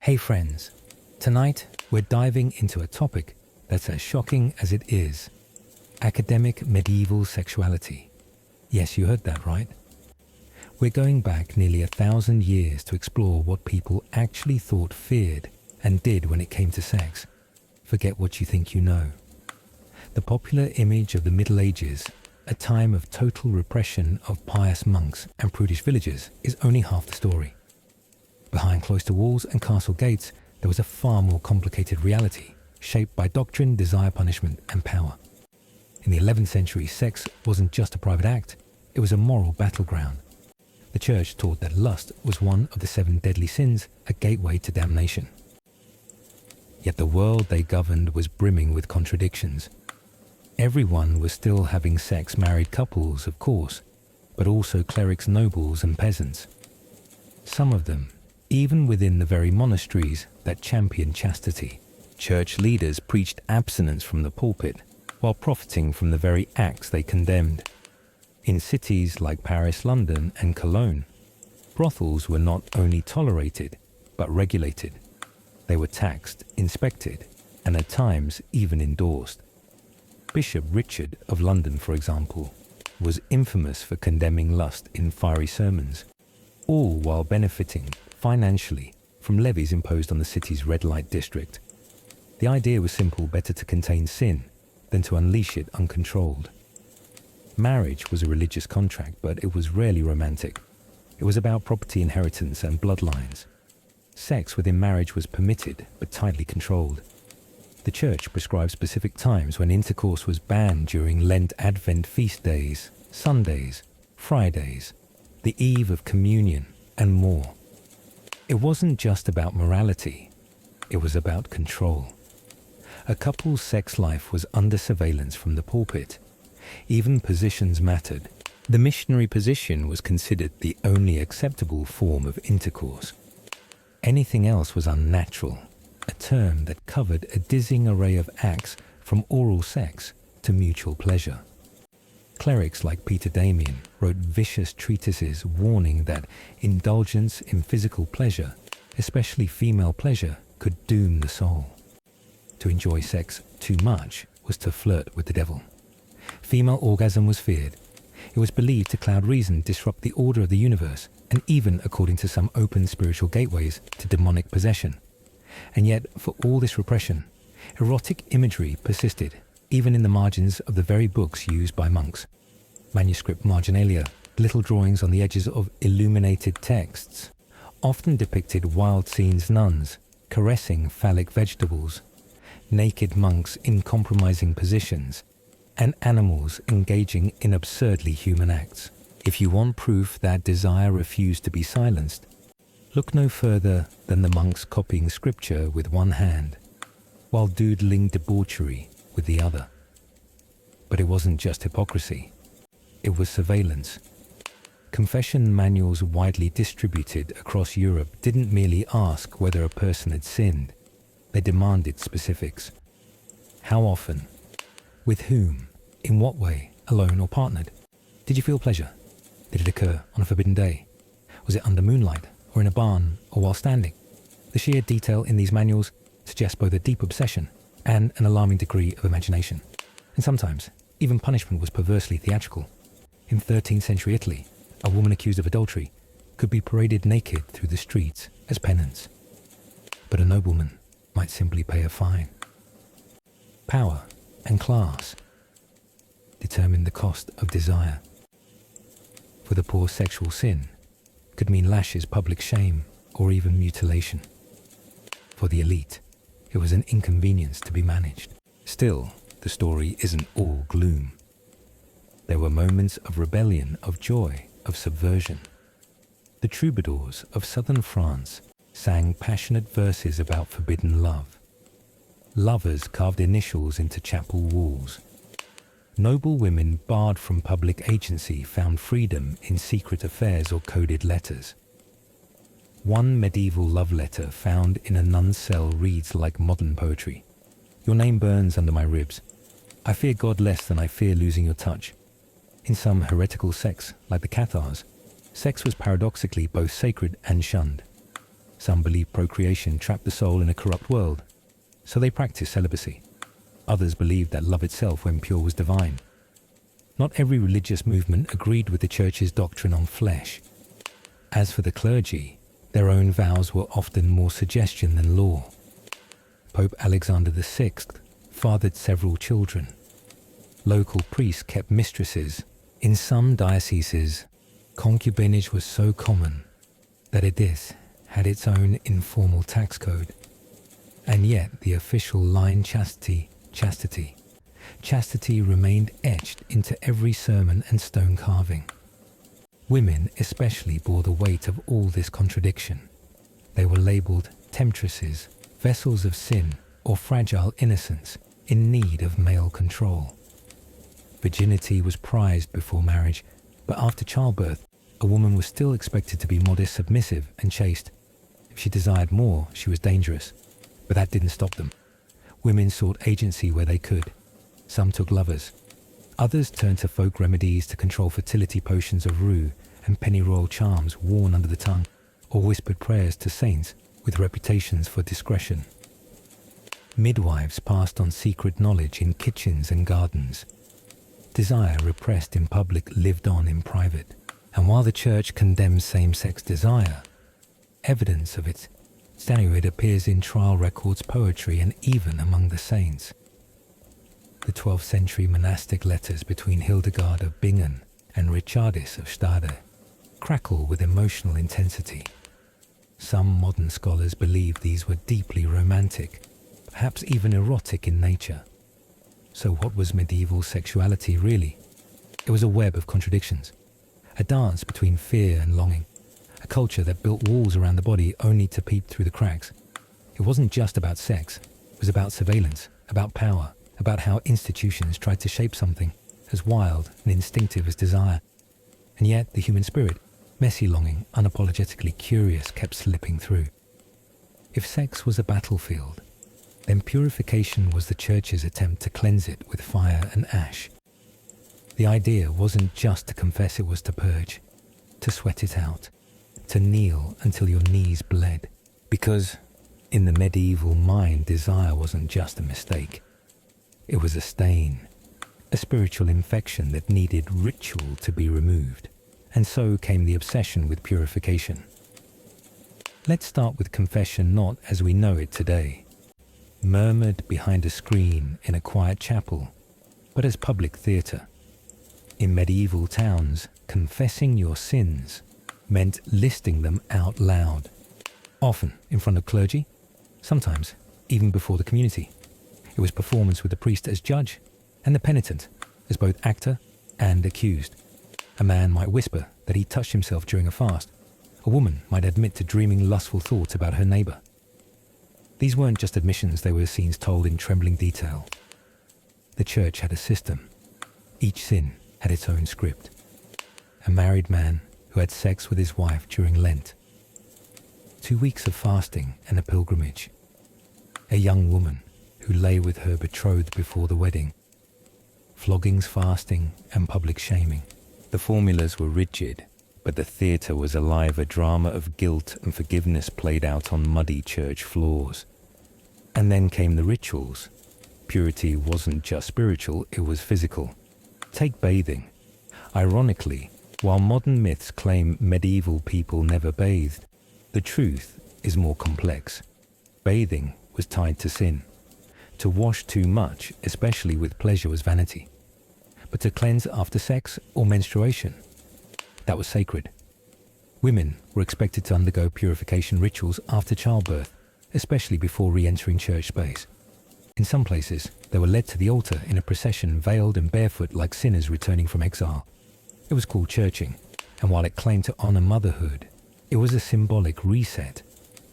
Hey friends, tonight we're diving into a topic that's as shocking as it is: academic medieval sexuality. Yes, you heard that right. We're going back nearly 1,000 years to explore what people actually thought, feared, and did when it came to sex. Forget what you think you know. The popular image of the Middle Ages, a time of total repression of pious monks and prudish villagers, is only half the story. Behind cloister walls and castle gates, there was a far more complicated reality, shaped by doctrine, desire, punishment, and power. In the 11th century, sex wasn't just a private act, it was a moral battleground. The church taught that lust was one of the 7 deadly sins, a gateway to damnation. Yet the world they governed was brimming with contradictions. Everyone was still having sex, married couples, of course, but also clerics, nobles, and peasants. Some of them, even within the very monasteries that championed chastity, church leaders preached abstinence from the pulpit while profiting from the very acts they condemned. In cities like Paris, London, and Cologne, brothels were not only tolerated but regulated. They were taxed, inspected, and at times even endorsed. Bishop Richard of London, for example, was infamous for condemning lust in fiery sermons, all while benefiting financially from levies imposed on the city's red light district. The idea was simple: better to contain sin than to unleash it uncontrolled. Marriage was a religious contract, but it was rarely romantic. It was about property, inheritance, and bloodlines. Sex within marriage was permitted, but tightly controlled. The church prescribed specific times when intercourse was banned: during Lent, Advent, feast days, Sundays, Fridays, the eve of communion, and more. It wasn't just about morality, it was about control. A couple's sex life was under surveillance from the pulpit. Even positions mattered. The missionary position was considered the only acceptable form of intercourse. Anything else was unnatural, a term that covered a dizzying array of acts from oral sex to mutual pleasure. Clerics like Peter Damian wrote vicious treatises warning that indulgence in physical pleasure, especially female pleasure, could doom the soul. To enjoy sex too much was to flirt with the devil. Female orgasm was feared. It was believed to cloud reason, disrupt the order of the universe, and even, according to some, open spiritual gateways to demonic possession. And yet, for all this repression, erotic imagery persisted, even in the margins of the very books used by monks. Manuscript marginalia, little drawings on the edges of illuminated texts, often depicted wild scenes: nuns caressing phallic vegetables, naked monks in compromising positions, and animals engaging in absurdly human acts. If you want proof that desire refused to be silenced, look no further than the monks copying scripture with one hand, while doodling debauchery with the other. But it wasn't just hypocrisy, it was surveillance. Confession manuals widely distributed across Europe didn't merely ask whether a person had sinned, they demanded specifics. How often? With whom? In what way? Alone or partnered? Did you feel pleasure? Did it occur on a forbidden day? Was it under moonlight, or in a barn, or while standing? The sheer detail in these manuals suggests both a deep obsession and an alarming degree of imagination. And sometimes, even punishment was perversely theatrical. In 13th century Italy, a woman accused of adultery could be paraded naked through the streets as penance. But a nobleman might simply pay a fine. Power and class determined the cost of desire. For the poor, sexual sin could mean lashes, public shame, or even mutilation. For the elite, it was an inconvenience to be managed. Still, the story isn't all gloom. There were moments of rebellion, of joy, of subversion. The troubadours of southern France sang passionate verses about forbidden love. Lovers carved initials into chapel walls. Noble women barred from public agency found freedom in secret affairs or coded letters. One medieval love letter found in a nun's cell reads like modern poetry. Your name burns under my ribs. I fear God less than I fear losing your touch. In some heretical sects, like the Cathars, sex was paradoxically both sacred and shunned. Some believed procreation trapped the soul in a corrupt world, so they practiced celibacy. Others believed that love itself, when pure, was divine. Not every religious movement agreed with the Church's doctrine on flesh. As for the clergy, their own vows were often more suggestion than law. Pope Alexander VI fathered several children. Local priests kept mistresses. In some dioceses, concubinage was so common that it had its own informal tax code. And yet the official line chastity remained etched into every sermon and stone carving. Women especially bore the weight of all this contradiction. They were labelled temptresses, vessels of sin, or fragile innocence in need of male control. Virginity was prized before marriage, but after childbirth, a woman was still expected to be modest, submissive, and chaste. If she desired more, she was dangerous. But that didn't stop them. Women sought agency where they could. Some took lovers. Others turned to folk remedies to control fertility potions of rue and pennyroyal charms worn under the tongue, or whispered prayers to saints with reputations for discretion. Midwives passed on secret knowledge in kitchens and gardens. Desire repressed in public lived on in private, and while the Church condemns same-sex desire, evidence of its statute appears in trial records, poetry, and even among the saints. The 12th century monastic letters between Hildegard of Bingen and Richardis of Stade crackle with emotional intensity. Some modern scholars believe these were deeply romantic, perhaps even erotic in nature. So what was medieval sexuality really? It was a web of contradictions, a dance between fear and longing, a culture that built walls around the body only to peep through the cracks. It wasn't just about sex, it was about surveillance, about power, about how institutions tried to shape something as wild and instinctive as desire. And yet the human spirit, messy longing, unapologetically curious, kept slipping through. If sex was a battlefield, then purification was the Church's attempt to cleanse it with fire and ash. The idea wasn't just to confess, it was to purge, to sweat it out, to kneel until your knees bled. Because in the medieval mind, desire wasn't just a mistake. It was a stain, a spiritual infection that needed ritual to be removed. And so came the obsession with purification. Let's start with confession not as we know it today, murmured behind a screen in a quiet chapel, but as public theatre. In medieval towns, confessing your sins meant listing them out loud, often in front of clergy, sometimes even before the community. It was performance with the priest as judge and the penitent as both actor and accused. A man might whisper that he touched himself during a fast. A woman might admit to dreaming lustful thoughts about her neighbour. These weren't just admissions, they were scenes told in trembling detail. The Church had a system. Each sin had its own script. A married man who had sex with his wife during Lent. 2 weeks of fasting and a pilgrimage. A young woman who lay with her betrothed before the wedding. Floggings, fasting, and public shaming. The formulas were rigid, but the theatre was alive, a drama of guilt and forgiveness played out on muddy church floors. And then came the rituals. Purity wasn't just spiritual, it was physical. Take bathing. Ironically, while modern myths claim medieval people never bathed, the truth is more complex. Bathing was tied to sin. To wash too much, especially with pleasure, was vanity. But to cleanse after sex or menstruation, that was sacred. Women were expected to undergo purification rituals after childbirth, especially before re-entering church space. In some places, they were led to the altar in a procession, veiled and barefoot like sinners returning from exile. It was called churching, and while it claimed to honor motherhood, it was a symbolic reset,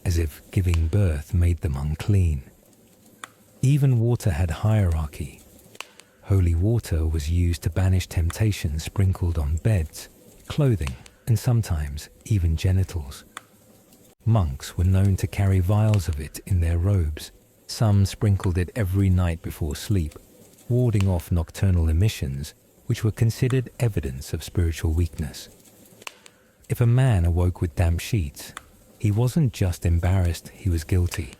as if giving birth made them unclean. Even water had hierarchy. Holy water was used to banish temptation sprinkled on beds, clothing, and sometimes even genitals. Monks were known to carry vials of it in their robes. Some sprinkled it every night before sleep, warding off nocturnal emissions, which were considered evidence of spiritual weakness. If a man awoke with damp sheets, He wasn't just embarrassed, he was guilty.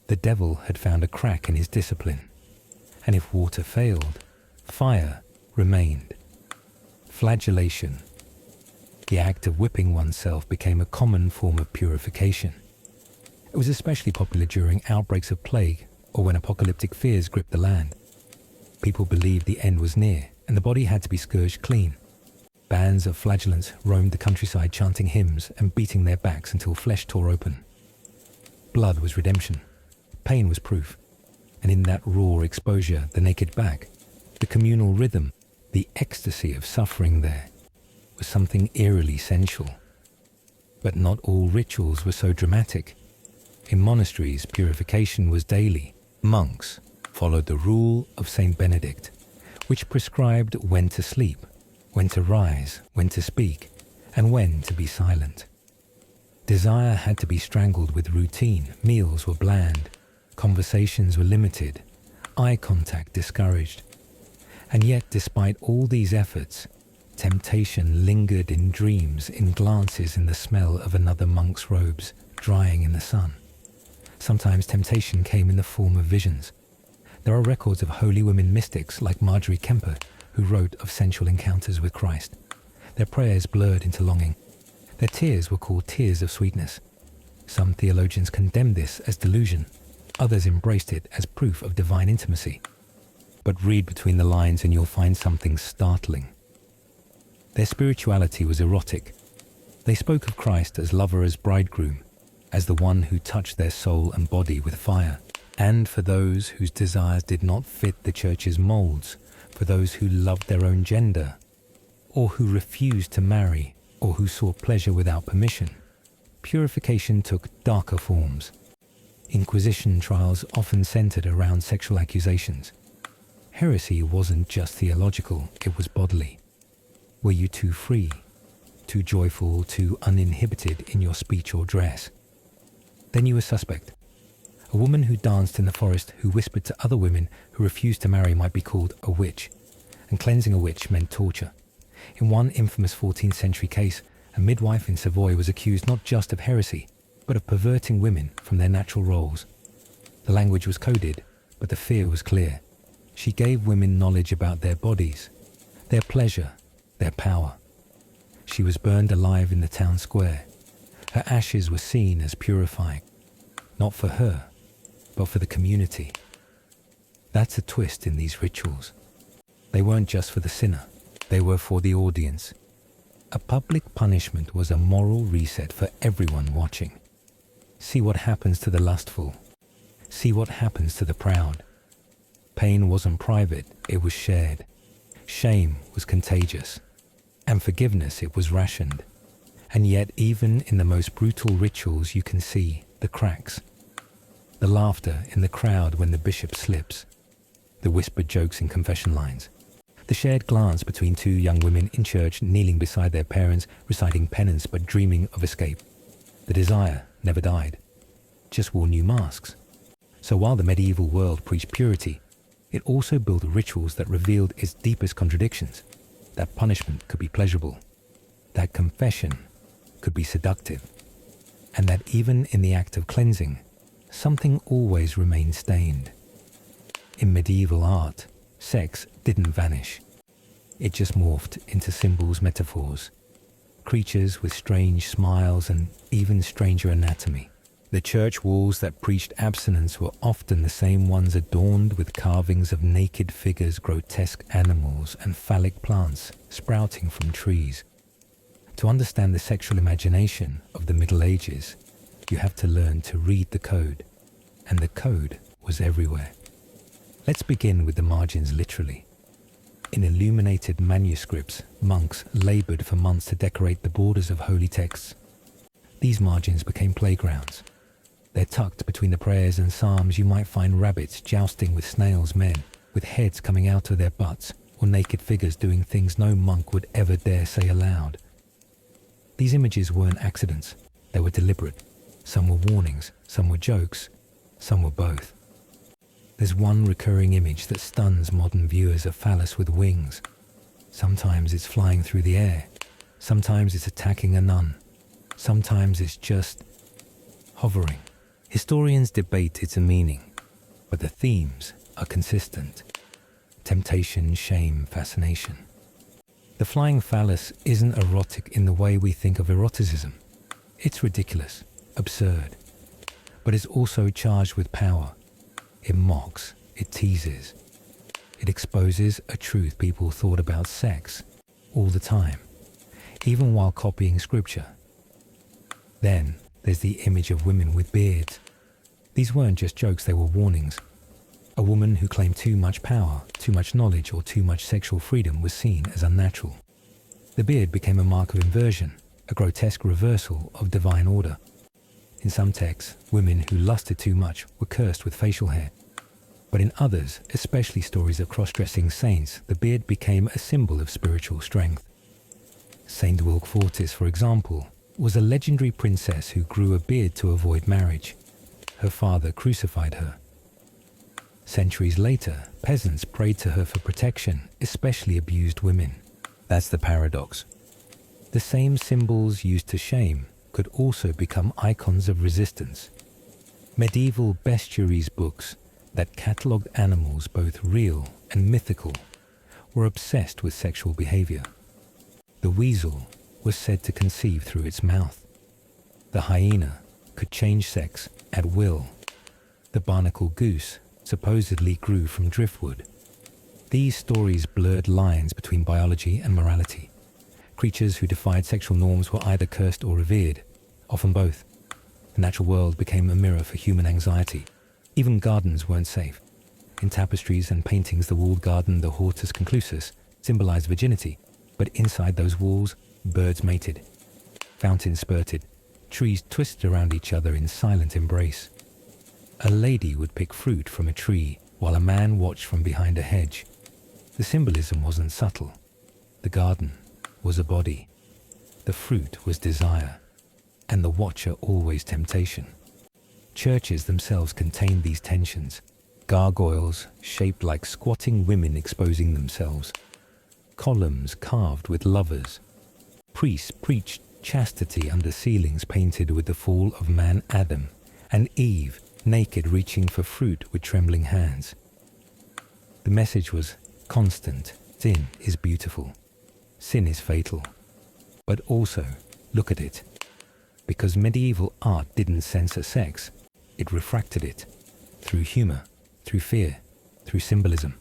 The devil had found a crack in his discipline, and if water failed, fire remained. Flagellation, the act of whipping oneself, became a common form of purification. It was especially popular during outbreaks of plague or when apocalyptic fears gripped the land. People believed the end was near and the body had to be scourged clean. Bands of flagellants roamed the countryside chanting hymns and beating their backs until flesh tore open. Blood was redemption. Pain was proof. And in that raw exposure, the naked back, the communal rhythm, the ecstasy of suffering there, was something eerily sensual. But not all rituals were so dramatic. In monasteries, purification was daily. Monks followed the rule of Saint Benedict, which prescribed when to sleep, when to rise, when to speak, and when to be silent. Desire had to be strangled with routine, meals were bland, conversations were limited, eye contact discouraged. And yet, despite all these efforts, temptation lingered in dreams, in glances, in the smell of another monk's robes drying in the sun. Sometimes temptation came in the form of visions. There are records of holy women mystics like Marjorie Kemper who wrote of sensual encounters with Christ. Their prayers blurred into longing. Their tears were called tears of sweetness. Some theologians condemned this as delusion. Others embraced it as proof of divine intimacy. But read between the lines and you'll find something startling. Their spirituality was erotic. They spoke of Christ as lover, as bridegroom, as the one who touched their soul and body with fire. And for those whose desires did not fit the church's molds, for those who loved their own gender, or who refused to marry, or who sought pleasure without permission, purification took darker forms. Inquisition trials often centered around sexual accusations. Heresy wasn't just theological, it was bodily. Were you too free, too joyful, too uninhibited in your speech or dress? Then you were suspect. A woman who danced in the forest, who whispered to other women who refused to marry, might be called a witch, and cleansing a witch meant torture. In one infamous 14th century case, a midwife in Savoy was accused not just of heresy, but of perverting women from their natural roles. The language was coded, but the fear was clear. She gave women knowledge about their bodies, their pleasure, their power. She was burned alive in the town square. Her ashes were seen as purifying, not for her, but for the community. That's a twist in these rituals. They weren't just for the sinner, they were for the audience. A public punishment was a moral reset for everyone watching. See what happens to the lustful. See what happens to the proud. Pain wasn't private, it was shared. Shame was contagious. And forgiveness, it was rationed. And yet, even in the most brutal rituals, you can see the cracks. The laughter in the crowd when the bishop slips. The whispered jokes in confession lines. The shared glance between two young women in church kneeling beside their parents, reciting penance but dreaming of escape. The desire never died, just wore new masks. So while the medieval world preached purity, it also built rituals that revealed its deepest contradictions. That punishment could be pleasurable. That confession could be seductive. And that even in the act of cleansing, something always remained stained. In medieval art, sex didn't vanish. It just morphed into symbols, metaphors, creatures with strange smiles and even stranger anatomy. The church walls that preached abstinence were often the same ones adorned with carvings of naked figures, grotesque animals, and phallic plants sprouting from trees. To understand the sexual imagination of the Middle Ages, you have to learn to read the code, and the code was everywhere. Let's begin with the margins literally. In illuminated manuscripts, monks labored for months to decorate the borders of holy texts. These margins became playgrounds. They're tucked between the prayers and psalms. You might find rabbits jousting with snails' men, with heads coming out of their butts, or naked figures doing things no monk would ever dare say aloud. These images weren't accidents. They were deliberate. Some were warnings, some were jokes, some were both. There's one recurring image that stuns modern viewers: a phallus with wings. Sometimes it's flying through the air. Sometimes it's attacking a nun. Sometimes it's just hovering. Historians debate its meaning, but the themes are consistent. Temptation, shame, fascination. The flying phallus isn't erotic in the way we think of eroticism. It's ridiculous, absurd, but it's also charged with power. It mocks, it teases. It exposes a truth people thought about sex all the time, even while copying scripture. Then there's the image of women with beards. These weren't just jokes, they were warnings. A woman who claimed too much power, too much knowledge, or too much sexual freedom was seen as unnatural. The beard became a mark of inversion, a grotesque reversal of divine order. In some texts, women who lusted too much were cursed with facial hair. But in others, especially stories of cross-dressing saints, the beard became a symbol of spiritual strength. Saint Wilgefortis, for example, was a legendary princess who grew a beard to avoid marriage. Her father crucified her. Centuries later, peasants prayed to her for protection, especially abused women. That's the paradox. The same symbols used to shame could also become icons of resistance. Medieval bestiaries books that catalogued animals both real and mythical were obsessed with sexual behavior. The weasel was said to conceive through its mouth. The hyena could change sex at will. The barnacle goose supposedly grew from driftwood. These stories blurred lines between biology and morality. Creatures who defied sexual norms were either cursed or revered, often both. The natural world became a mirror for human anxiety. Even gardens weren't safe. In tapestries and paintings, the walled garden, the hortus conclusus, symbolized virginity, but inside those walls, birds mated. Fountains spurted. Trees twisted around each other in silent embrace. A lady would pick fruit from a tree while a man watched from behind a hedge. The symbolism wasn't subtle. The garden was a body. The fruit was desire. And the watcher always temptation. Churches themselves contained these tensions. Gargoyles shaped like squatting women exposing themselves. Columns carved with lovers. Priests preached chastity under ceilings painted with the fall of man Adam and Eve, naked reaching for fruit with trembling hands. The message was constant. Sin is beautiful. Sin is fatal. But also, look at it. Because medieval art didn't censor sex, it refracted it. Through humor, through fear, through symbolism.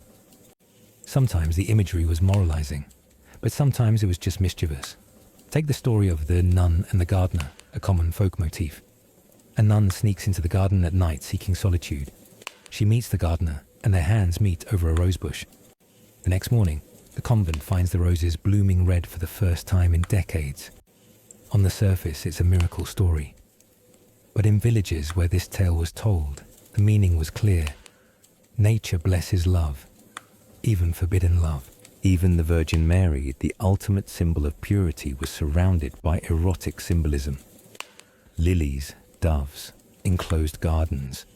Sometimes the imagery was moralizing, but sometimes it was just mischievous. Take the story of the nun and the gardener, a common folk motif. A nun sneaks into the garden at night seeking solitude. She meets the gardener, and their hands meet over a rosebush. The next morning, the convent finds the roses blooming red for the first time in decades. On the surface, it's a miracle story. But in villages where this tale was told, the meaning was clear. Nature blesses love, even forbidden love. Even the Virgin Mary, the ultimate symbol of purity, was surrounded by erotic symbolism. Lilies, doves, enclosed gardens.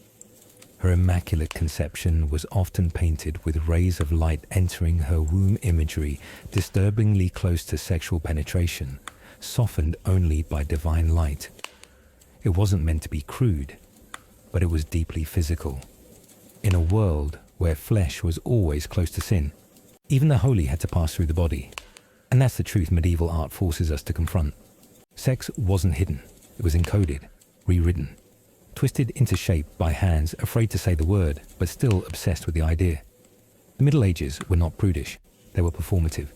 Her immaculate conception was often painted with rays of light entering her womb, imagery disturbingly close to sexual penetration, softened only by divine light. It wasn't meant to be crude, but it was deeply physical. In a world where flesh was always close to sin, even the holy had to pass through the body. And that's the truth medieval art forces us to confront. Sex wasn't hidden. It was encoded, rewritten, twisted into shape by hands afraid to say the word, but still obsessed with the idea. The Middle Ages were not prudish. They were performative.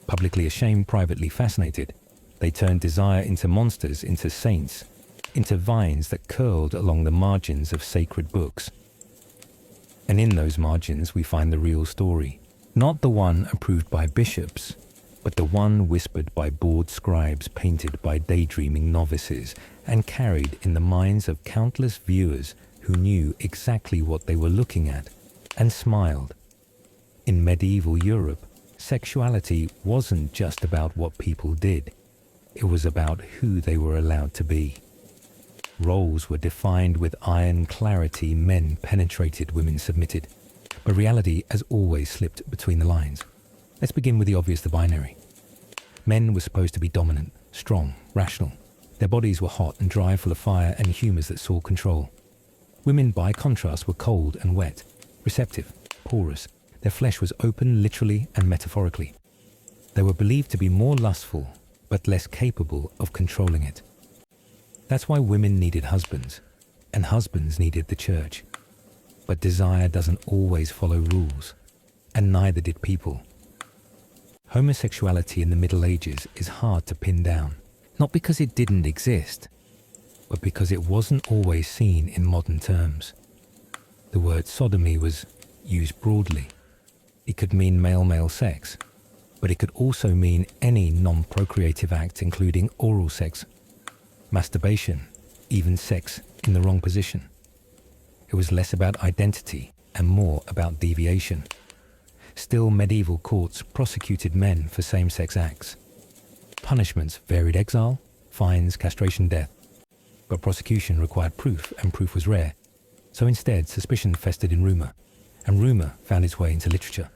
Publicly ashamed, privately fascinated. They turned desire into monsters, into saints, into vines that curled along the margins of sacred books. And in those margins we find the real story. Not the one approved by bishops, but the one whispered by bored scribes, painted by daydreaming novices, and carried in the minds of countless viewers who knew exactly what they were looking at and smiled. In medieval Europe, sexuality wasn't just about what people did. It was about who they were allowed to be. Roles were defined with iron clarity. Men penetrated, women submitted. But reality, as always, slipped between the lines. Let's begin with the obvious, the binary. Men were supposed to be dominant, strong, rational. Their bodies were hot and dry, full of fire and humours that sought control. Women, by contrast, were cold and wet, receptive, porous. Their flesh was open literally and metaphorically. They were believed to be more lustful, but less capable of controlling it. That's why women needed husbands, and husbands needed the church. But desire doesn't always follow rules, and neither did people. Homosexuality in the Middle Ages is hard to pin down, not because it didn't exist, but because it wasn't always seen in modern terms. The word sodomy was used broadly. It could mean male-male sex, but it could also mean any non-procreative act, including oral sex, masturbation, even sex in the wrong position. It was less about identity and more about deviation. Still, medieval courts prosecuted men for same-sex acts. Punishments varied: exile, fines, castration, death. But prosecution required proof, and proof was rare. So instead, suspicion festered in rumour, and rumour found its way into literature.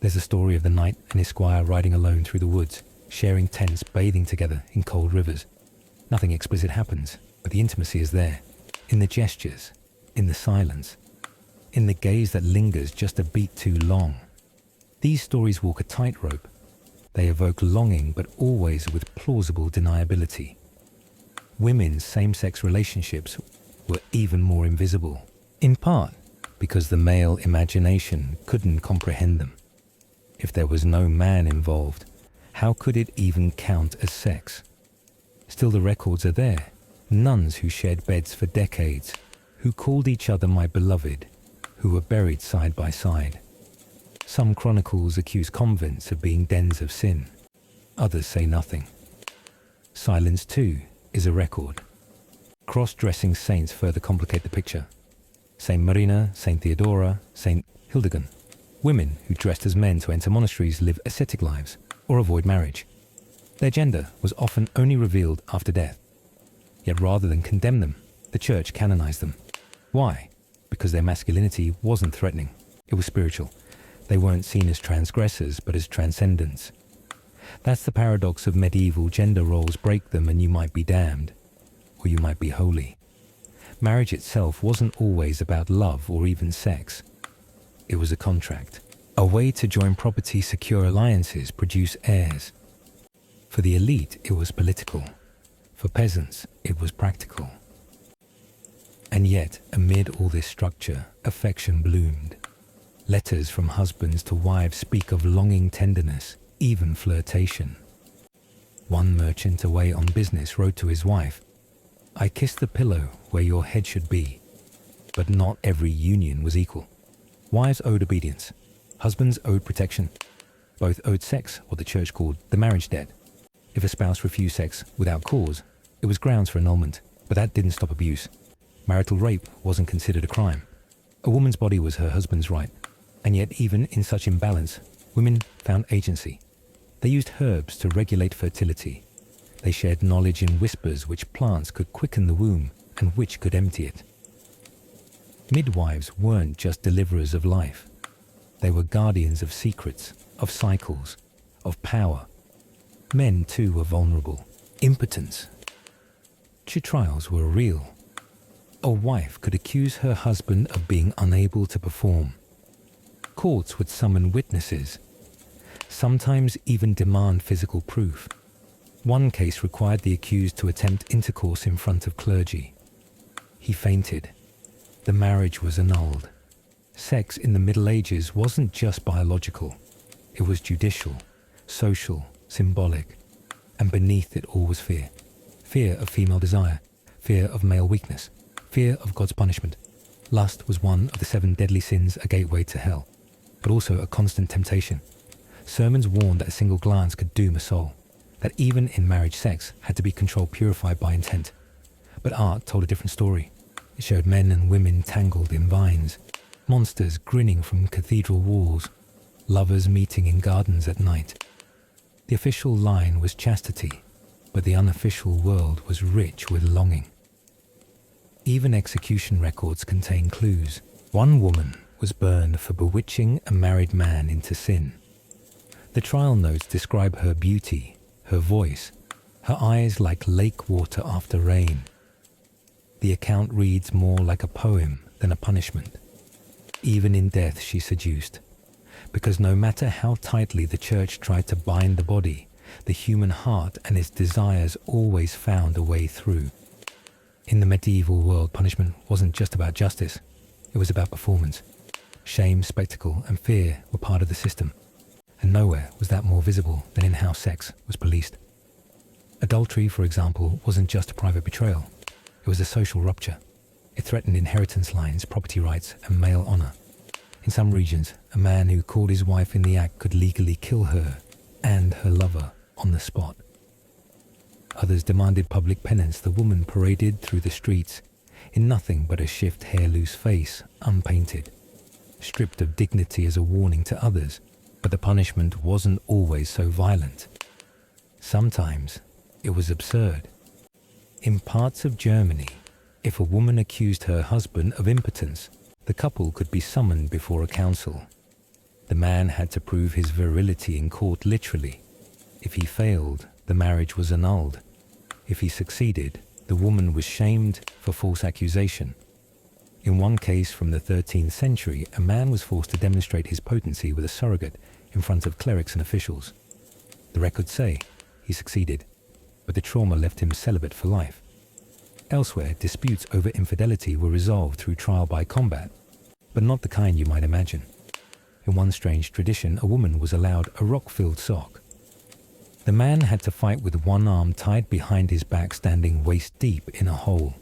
There's a story of the knight and his squire riding alone through the woods, sharing tents, bathing together in cold rivers. Nothing explicit happens, but the intimacy is there, in the gestures, in the silence, in the gaze that lingers just a beat too long. These stories walk a tightrope. They evoke longing, but always with plausible deniability. Women's same-sex relationships were even more invisible, in part because the male imagination couldn't comprehend them. If there was no man involved, how could it even count as sex? Still, the records are there. Nuns who shared beds for decades, who called each other my beloved, who were buried side by side. Some chronicles accuse convents of being dens of sin. Others say nothing. Silence, too, is a record. Cross-dressing saints further complicate the picture. Saint Marina, Saint Theodora, Saint Hildegun. Women who dressed as men to enter monasteries live ascetic lives or avoid marriage. Their gender was often only revealed after death. Yet rather than condemn them, the church canonized them. Why? Because their masculinity wasn't threatening. It was spiritual. They weren't seen as transgressors, but as transcendents. That's the paradox of medieval gender roles. Break them and you might be damned, or you might be holy. Marriage itself wasn't always about love or even sex. It was a contract, a way to join property, secure alliances, produce heirs. For the elite, it was political. For peasants, it was practical. And yet, amid all this structure, affection bloomed. Letters from husbands to wives speak of longing tenderness, even flirtation. One merchant away on business wrote to his wife, "I kiss the pillow where your head should be." But not every union was equal. Wives owed obedience. Husbands owed protection. Both owed sex, what the church called the marriage debt. If a spouse refused sex without cause, it was grounds for annulment, but that didn't stop abuse. Marital rape wasn't considered a crime. A woman's body was her husband's right. And yet, even in such imbalance, women found agency. They used herbs to regulate fertility. They shared knowledge in whispers which plants could quicken the womb and which could empty it. Midwives weren't just deliverers of life. They were guardians of secrets, of cycles, of power. Men, too, were vulnerable. Impotence. Trials were real. A wife could accuse her husband of being unable to perform. Courts would summon witnesses, sometimes even demand physical proof. One case required the accused to attempt intercourse in front of clergy. He fainted. The marriage was annulled. Sex in the Middle Ages wasn't just biological. It was judicial, social, symbolic, and beneath it all was fear. Fear of female desire, fear of male weakness, fear of God's punishment. Lust was one of the 7 deadly sins, a gateway to hell, but also a constant temptation. Sermons warned that a single glance could doom a soul, that even in marriage sex had to be controlled, purified by intent. But art told a different story. It showed men and women tangled in vines, monsters grinning from cathedral walls, lovers meeting in gardens at night. The official line was chastity, but the unofficial world was rich with longing. Even execution records contain clues. One woman was burned for bewitching a married man into sin. The trial notes describe her beauty, her voice, her eyes like lake water after rain. The account reads more like a poem than a punishment. Even in death she seduced, because no matter how tightly the church tried to bind the body, the human heart and its desires always found a way through. In the medieval world, punishment wasn't just about justice, it was about performance. Shame, spectacle, and fear were part of the system, and nowhere was that more visible than in how sex was policed. Adultery, for example, wasn't just a private betrayal, it was a social rupture. It threatened inheritance lines, property rights, and male honor. In some regions, a man who caught his wife in the act could legally kill her and her lover on the spot. Others demanded public penance. The woman paraded through the streets in nothing but a shift hair-loose face, unpainted, stripped of dignity as a warning to others. But the punishment wasn't always so violent. Sometimes it was absurd. In parts of Germany, if a woman accused her husband of impotence, the couple could be summoned before a council. The man had to prove his virility in court literally. If he failed, the marriage was annulled. If he succeeded, the woman was shamed for false accusation. In one case from the 13th century, a man was forced to demonstrate his potency with a surrogate in front of clerics and officials. The records say he succeeded, but the trauma left him celibate for life. Elsewhere, disputes over infidelity were resolved through trial by combat, but not the kind you might imagine. In one strange tradition, a woman was allowed a rock-filled sock. The man had to fight with one arm tied behind his back, standing waist-deep in a hole.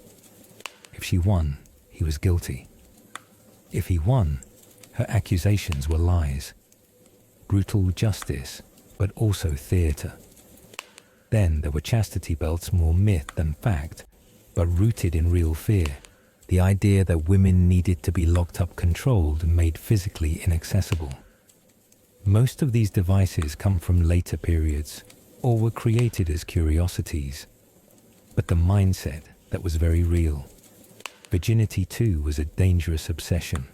If she won, he was guilty. If he won, her accusations were lies. Brutal justice, but also theatre. Then there were chastity belts, more myth than fact, but rooted in real fear. The idea that women needed to be locked up, controlled, and made physically inaccessible. Most of these devices come from later periods, or were created as curiosities. But the mindset that was very real. Virginity too was a dangerous obsession.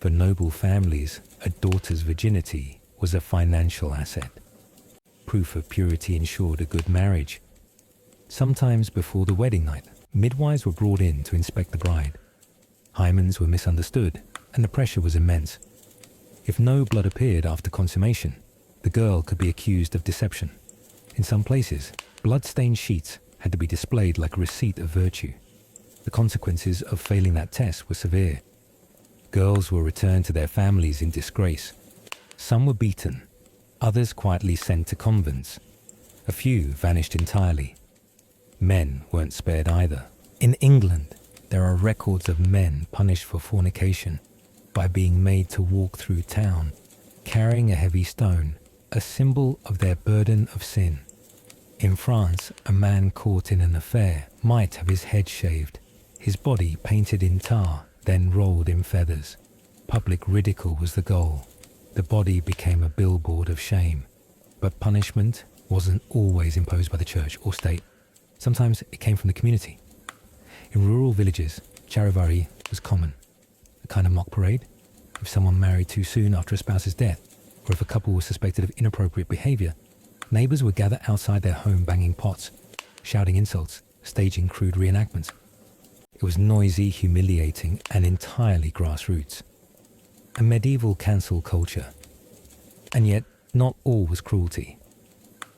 For noble families, a daughter's virginity was a financial asset. Proof of purity ensured a good marriage. Sometimes before the wedding night, midwives were brought in to inspect the bride. Hymens were misunderstood, and the pressure was immense. If no blood appeared after consummation, the girl could be accused of deception. In some places, blood-stained sheets had to be displayed like a receipt of virtue. The consequences of failing that test were severe. Girls were returned to their families in disgrace. Some were beaten, others quietly sent to convents. A few vanished entirely. Men weren't spared either. In England, there are records of men punished for fornication by being made to walk through town, carrying a heavy stone, a symbol of their burden of sin. In France, a man caught in an affair might have his head shaved, his body painted in tar, then rolled in feathers. Public ridicule was the goal. The body became a billboard of shame. But punishment wasn't always imposed by the church or state. Sometimes it came from the community. In rural villages, charivari was common. A kind of mock parade. If someone married too soon after a spouse's death, or if a couple was suspected of inappropriate behavior, neighbors would gather outside their home banging pots, shouting insults, staging crude reenactments. It was noisy, humiliating, and entirely grassroots. A medieval cancel culture. And yet, not all was cruelty.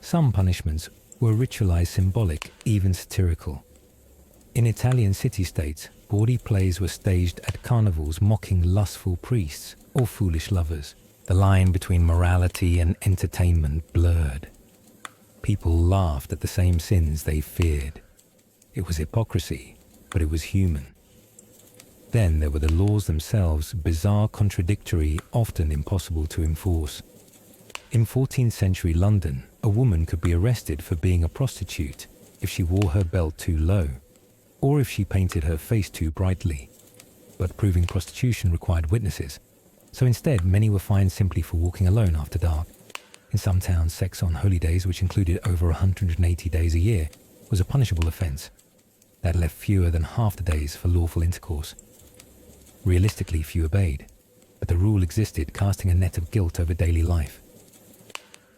Some punishments were ritualized, symbolic, even satirical. In Italian city-states, bawdy plays were staged at carnivals mocking lustful priests or foolish lovers. The line between morality and entertainment blurred. People laughed at the same sins they feared. It was hypocrisy, but it was human. Then there were the laws themselves, bizarre, contradictory, often impossible to enforce. In 14th century London, a woman could be arrested for being a prostitute if she wore her belt too low, or if she painted her face too brightly. But proving prostitution required witnesses, so instead many were fined simply for walking alone after dark. In some towns, sex on holy days, which included over 180 days a year, was a punishable offence. That left fewer than half the days for lawful intercourse. Realistically, few obeyed, but the rule existed, casting a net of guilt over daily life.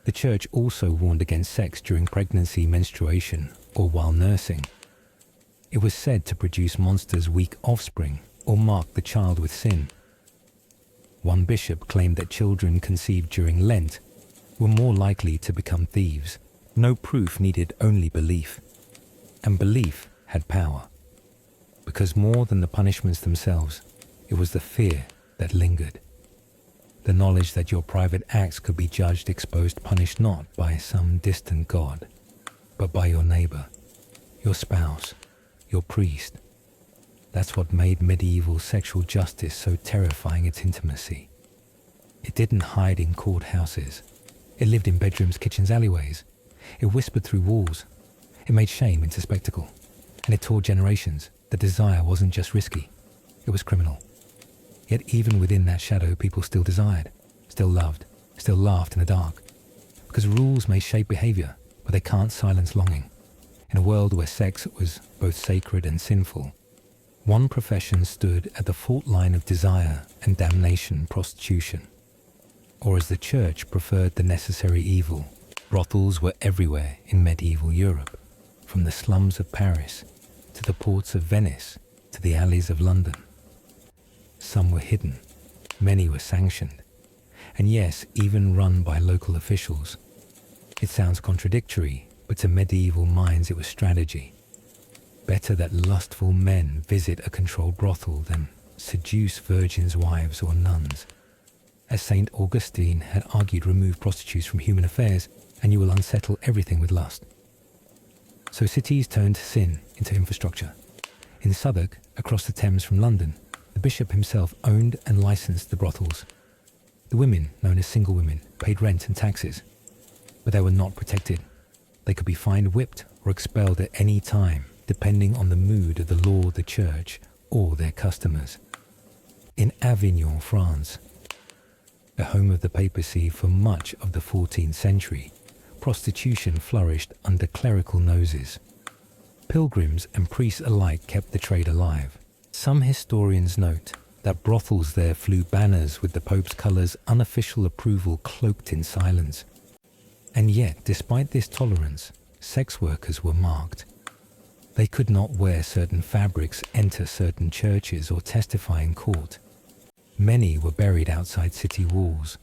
The church also warned against sex during pregnancy, menstruation, or while nursing. It was said to produce monsters' weak offspring or mark the child with sin. One bishop claimed that children conceived during Lent were more likely to become thieves. No proof needed, only belief. And belief had power. Because more than the punishments themselves, it was the fear that lingered. The knowledge that your private acts could be judged, exposed, punished not by some distant God, but by your neighbor, your spouse, your priest. That's what made medieval sexual justice so terrifying, its intimacy. It didn't hide in courthouses. It lived in bedrooms, kitchens, alleyways. It whispered through walls. It made shame into spectacle. And it taught generations that desire wasn't just risky, it was criminal. Yet even within that shadow, people still desired, still loved, still laughed in the dark. Because rules may shape behavior, but they can't silence longing. In a world where sex was both sacred and sinful, one profession stood at the fault line of desire and damnation: prostitution. Or as the church preferred, the necessary evil. Brothels were everywhere in medieval Europe, from the slums of Paris to the ports of Venice to the alleys of London. Some were hidden, many were sanctioned, and yes, even run by local officials. It sounds contradictory, but to medieval minds it was strategy. Better that lustful men visit a controlled brothel than seduce virgins' wives or nuns. As St. Augustine had argued, remove prostitutes from human affairs and you will unsettle everything with lust. So cities turned sin into infrastructure. In Southwark, across the Thames from London, the bishop himself owned and licensed the brothels. The women, known as single women, paid rent and taxes, but they were not protected. They could be fined, whipped, or expelled at any time, depending on the mood of the law, the church, or their customers. In Avignon, France, the home of the papacy for much of the 14th century, prostitution flourished under clerical noses. Pilgrims and priests alike kept the trade alive. Some historians note that brothels there flew banners with the Pope's colours, unofficial approval cloaked in silence. And yet, despite this tolerance, sex workers were marked. They could not wear certain fabrics, enter certain churches, or testify in court. Many were buried outside city walls.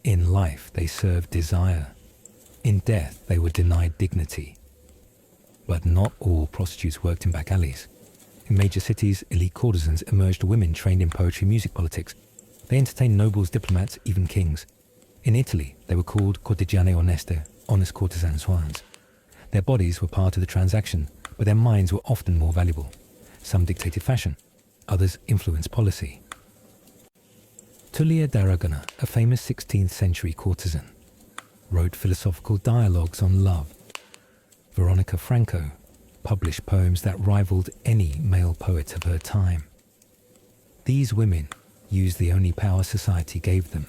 In life, they served desire. In death, they were denied dignity. But not all prostitutes worked in back alleys. In major cities, elite courtesans emerged women trained in poetry, music, politics. They entertained nobles, diplomats, even kings. In Italy, they were called cortigiane oneste, honest courtesan swans. Their bodies were part of the transaction, but their minds were often more valuable. Some dictated fashion, others influenced policy. Tullia d'Aragona, a famous 16th century courtesan, wrote philosophical dialogues on love. Veronica Franco published poems that rivaled any male poet of her time. These women used the only power society gave them,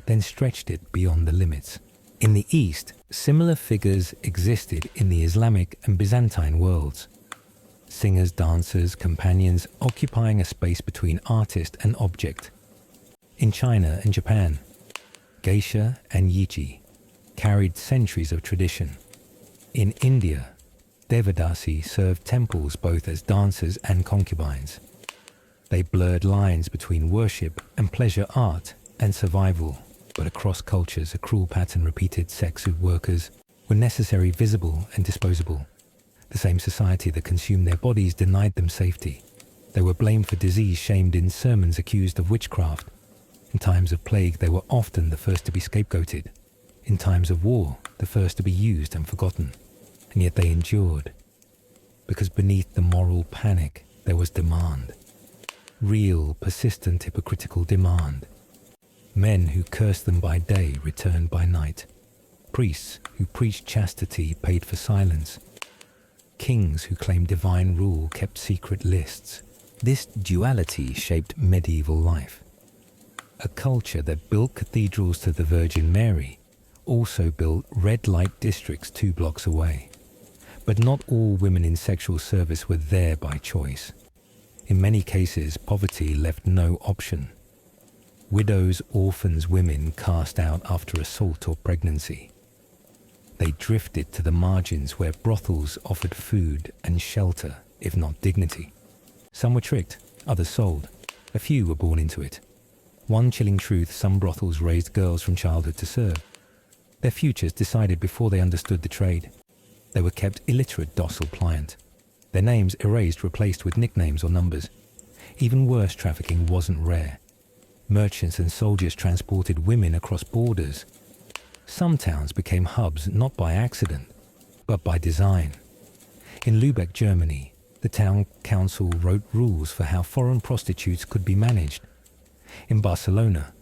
then stretched it beyond the limits. In the East, similar figures existed in the Islamic and Byzantine worlds. Singers, dancers, companions occupying a space between artist and object. In China and Japan, geisha and yiji carried centuries of tradition. In India, Devadasi served temples both as dancers and concubines. They blurred lines between worship and pleasure, art and survival, but across cultures a cruel pattern repeated. Sex workers were necessary, visible and disposable. The same society that consumed their bodies denied them safety. They were blamed for disease, shamed in sermons, accused of witchcraft. In times of plague, they were often the first to be scapegoated. In times of war, the first to be used and forgotten. And yet they endured, because beneath the moral panic there was demand. Real, persistent, hypocritical demand. Men who cursed them by day returned by night. Priests who preached chastity paid for silence. Kings who claimed divine rule kept secret lists. This duality shaped medieval life. A culture that built cathedrals to the Virgin Mary also built red light districts 2 blocks away. But not all women in sexual service were there by choice. In many cases, poverty left no option. Widows, orphans, women cast out after assault or pregnancy. They drifted to the margins where brothels offered food and shelter, if not dignity. Some were tricked, others sold. A few were born into it. One chilling truth: some brothels raised girls from childhood to serve. Their futures decided before they understood the trade. They were kept illiterate, docile, pliant. Their names erased, replaced with nicknames or numbers. Even worse, trafficking wasn't rare. Merchants and soldiers transported women across borders. Some towns became hubs not by accident, but by design. In Lübeck, Germany, the town council wrote rules for how foreign prostitutes could be managed. In Barcelona,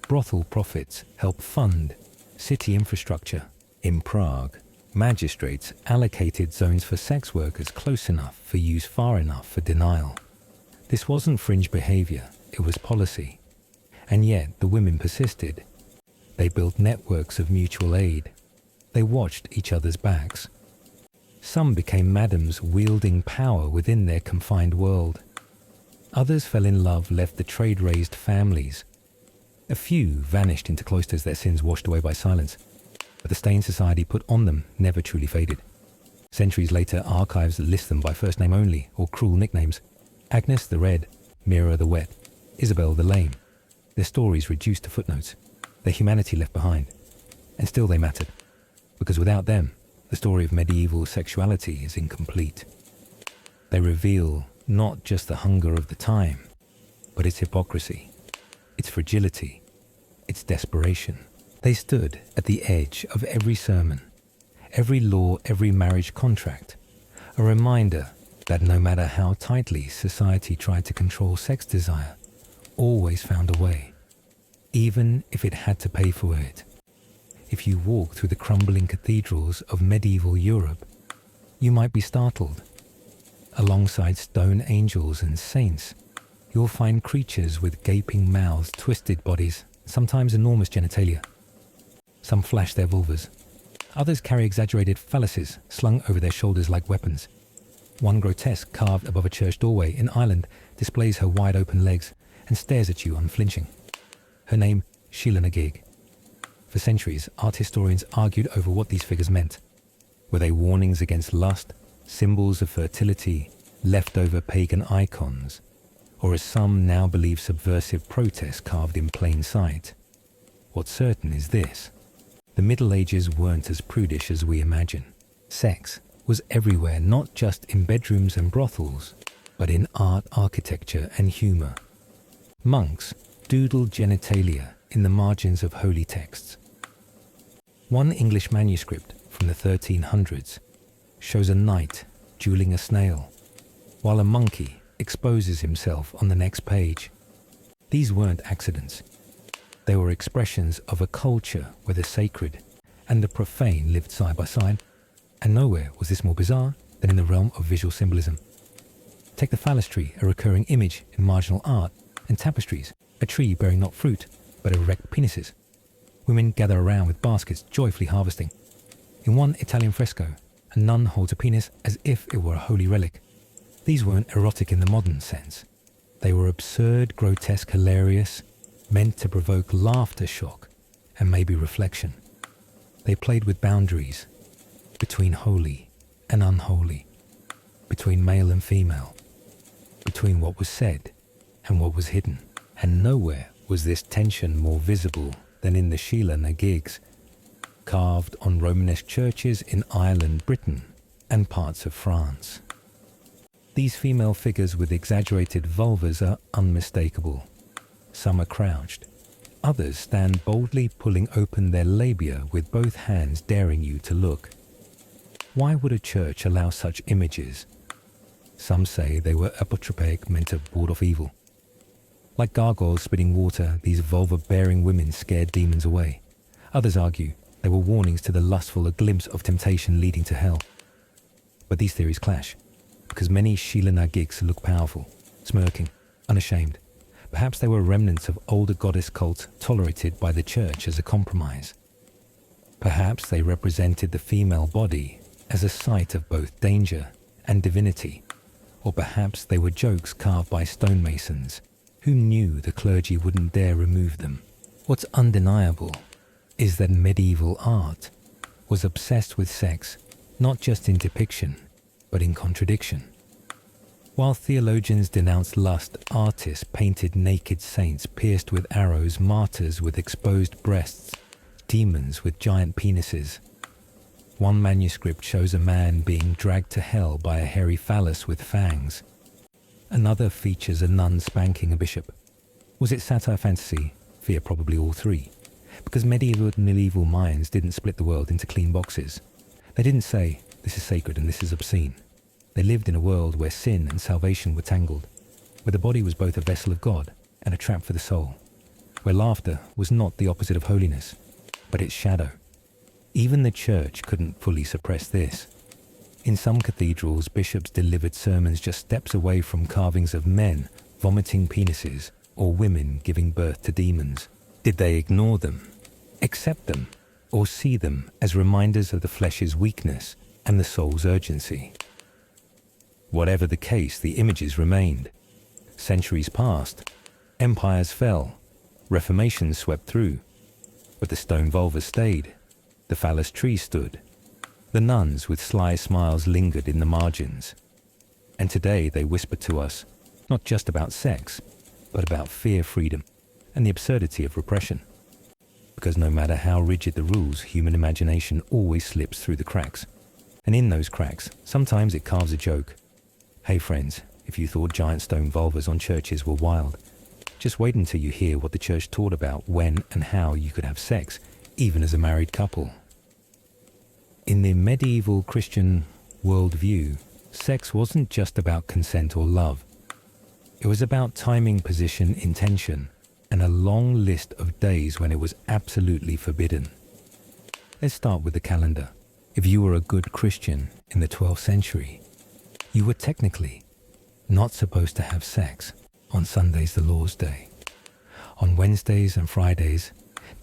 brothel profits helped fund city infrastructure. In Prague, magistrates allocated zones for sex workers close enough for use, far enough for denial. This wasn't fringe behavior, it was policy. And yet the women persisted. They built networks of mutual aid. They watched each other's backs. Some became madams wielding power within their confined world. Others fell in love, left the trade-raised families. A few vanished into cloisters, their sins washed away by silence. But the stain society put on them never truly faded. Centuries later, archives list them by first name only, or cruel nicknames. Agnes the Red, Mira the Wet, Isabel the Lame. Their stories reduced to footnotes, their humanity left behind. And still they mattered, because without them, the story of medieval sexuality is incomplete. They reveal not just the hunger of the time, but its hypocrisy, its fragility, its desperation. They stood at the edge of every sermon, every law, every marriage contract, a reminder that no matter how tightly society tried to control sex desire, always found a way, even if it had to pay for it. If you walk through the crumbling cathedrals of medieval Europe, you might be startled. Alongside stone angels and saints, you'll find creatures with gaping mouths, twisted bodies, sometimes enormous genitalia. Some flash their vulvas. Others carry exaggerated phalluses slung over their shoulders like weapons. One grotesque carved above a church doorway in Ireland displays her wide-open legs and stares at you unflinching. Her name, Sheila na gig. For centuries, art historians argued over what these figures meant. Were they warnings against lust, symbols of fertility, leftover pagan icons, or as some now believe, subversive protests carved in plain sight? What's certain is this: the Middle Ages weren't as prudish as we imagine. Sex was everywhere, not just in bedrooms and brothels, but in art, architecture, and humour. Monks doodled genitalia in the margins of holy texts. One English manuscript from the 1300s shows a knight dueling a snail, while a monkey exposes himself on the next page. These weren't accidents. They were expressions of a culture where the sacred and the profane lived side by side, and nowhere was this more bizarre than in the realm of visual symbolism. Take the phallus tree, a recurring image in marginal art, and tapestries, a tree bearing not fruit, but erect penises. Women gather around with baskets, joyfully harvesting. In one Italian fresco, a nun holds a penis as if it were a holy relic. These weren't erotic in the modern sense. They were absurd, grotesque, hilarious, meant to provoke laughter, shock, and maybe reflection. They played with boundaries, between holy and unholy, between male and female, between what was said and what was hidden. And nowhere was this tension more visible than in the Sheila na gigs, carved on Romanesque churches in Ireland, Britain, and parts of France. These female figures with exaggerated vulvas are unmistakable. Some are crouched. Others stand boldly pulling open their labia with both hands, daring you to look. Why would a church allow such images? Some say they were apotropaic, meant to ward off evil. Like gargoyles spitting water, these vulva-bearing women scared demons away. Others argue they were warnings to the lustful, a glimpse of temptation leading to hell. But these theories clash, because many Sheila na gigs look powerful, smirking, unashamed. Perhaps they were remnants of older goddess cults tolerated by the church as a compromise. Perhaps they represented the female body as a site of both danger and divinity. Or perhaps they were jokes carved by stonemasons who knew the clergy wouldn't dare remove them. What's undeniable is that medieval art was obsessed with sex, not just in depiction, but in contradiction. While theologians denounced lust, artists painted naked saints pierced with arrows, martyrs with exposed breasts, demons with giant penises. One manuscript shows a man being dragged to hell by a hairy phallus with fangs. Another features a nun spanking a bishop. Was it satire, fantasy? Fear probably all three. Because medieval and medieval minds didn't split the world into clean boxes. They didn't say, this is sacred and this is obscene. They lived in a world where sin and salvation were tangled, where the body was both a vessel of God and a trap for the soul, where laughter was not the opposite of holiness, but its shadow. Even the church couldn't fully suppress this. In some cathedrals, bishops delivered sermons just steps away from carvings of men vomiting penises or women giving birth to demons. Did they ignore them, accept them, or see them as reminders of the flesh's weakness and the soul's urgency? Whatever the case, the images remained. Centuries passed, empires fell, reformations swept through, but the stone vulva stayed, the phallus tree stood, the nuns with sly smiles lingered in the margins, and today they whisper to us, not just about sex, but about fear, freedom, and the absurdity of repression. Because no matter how rigid the rules, human imagination always slips through the cracks. And in those cracks, sometimes it carves a joke. Hey friends, if you thought giant stone vulvas on churches were wild, just wait until you hear what the church taught about when and how you could have sex, even as a married couple. In the medieval Christian worldview, sex wasn't just about consent or love. It was about timing, position, intention, and a long list of days when it was absolutely forbidden. Let's start with the calendar. If you were a good Christian in the 12th century, you were technically not supposed to have sex on Sundays, the Lord's Day, on Wednesdays and Fridays,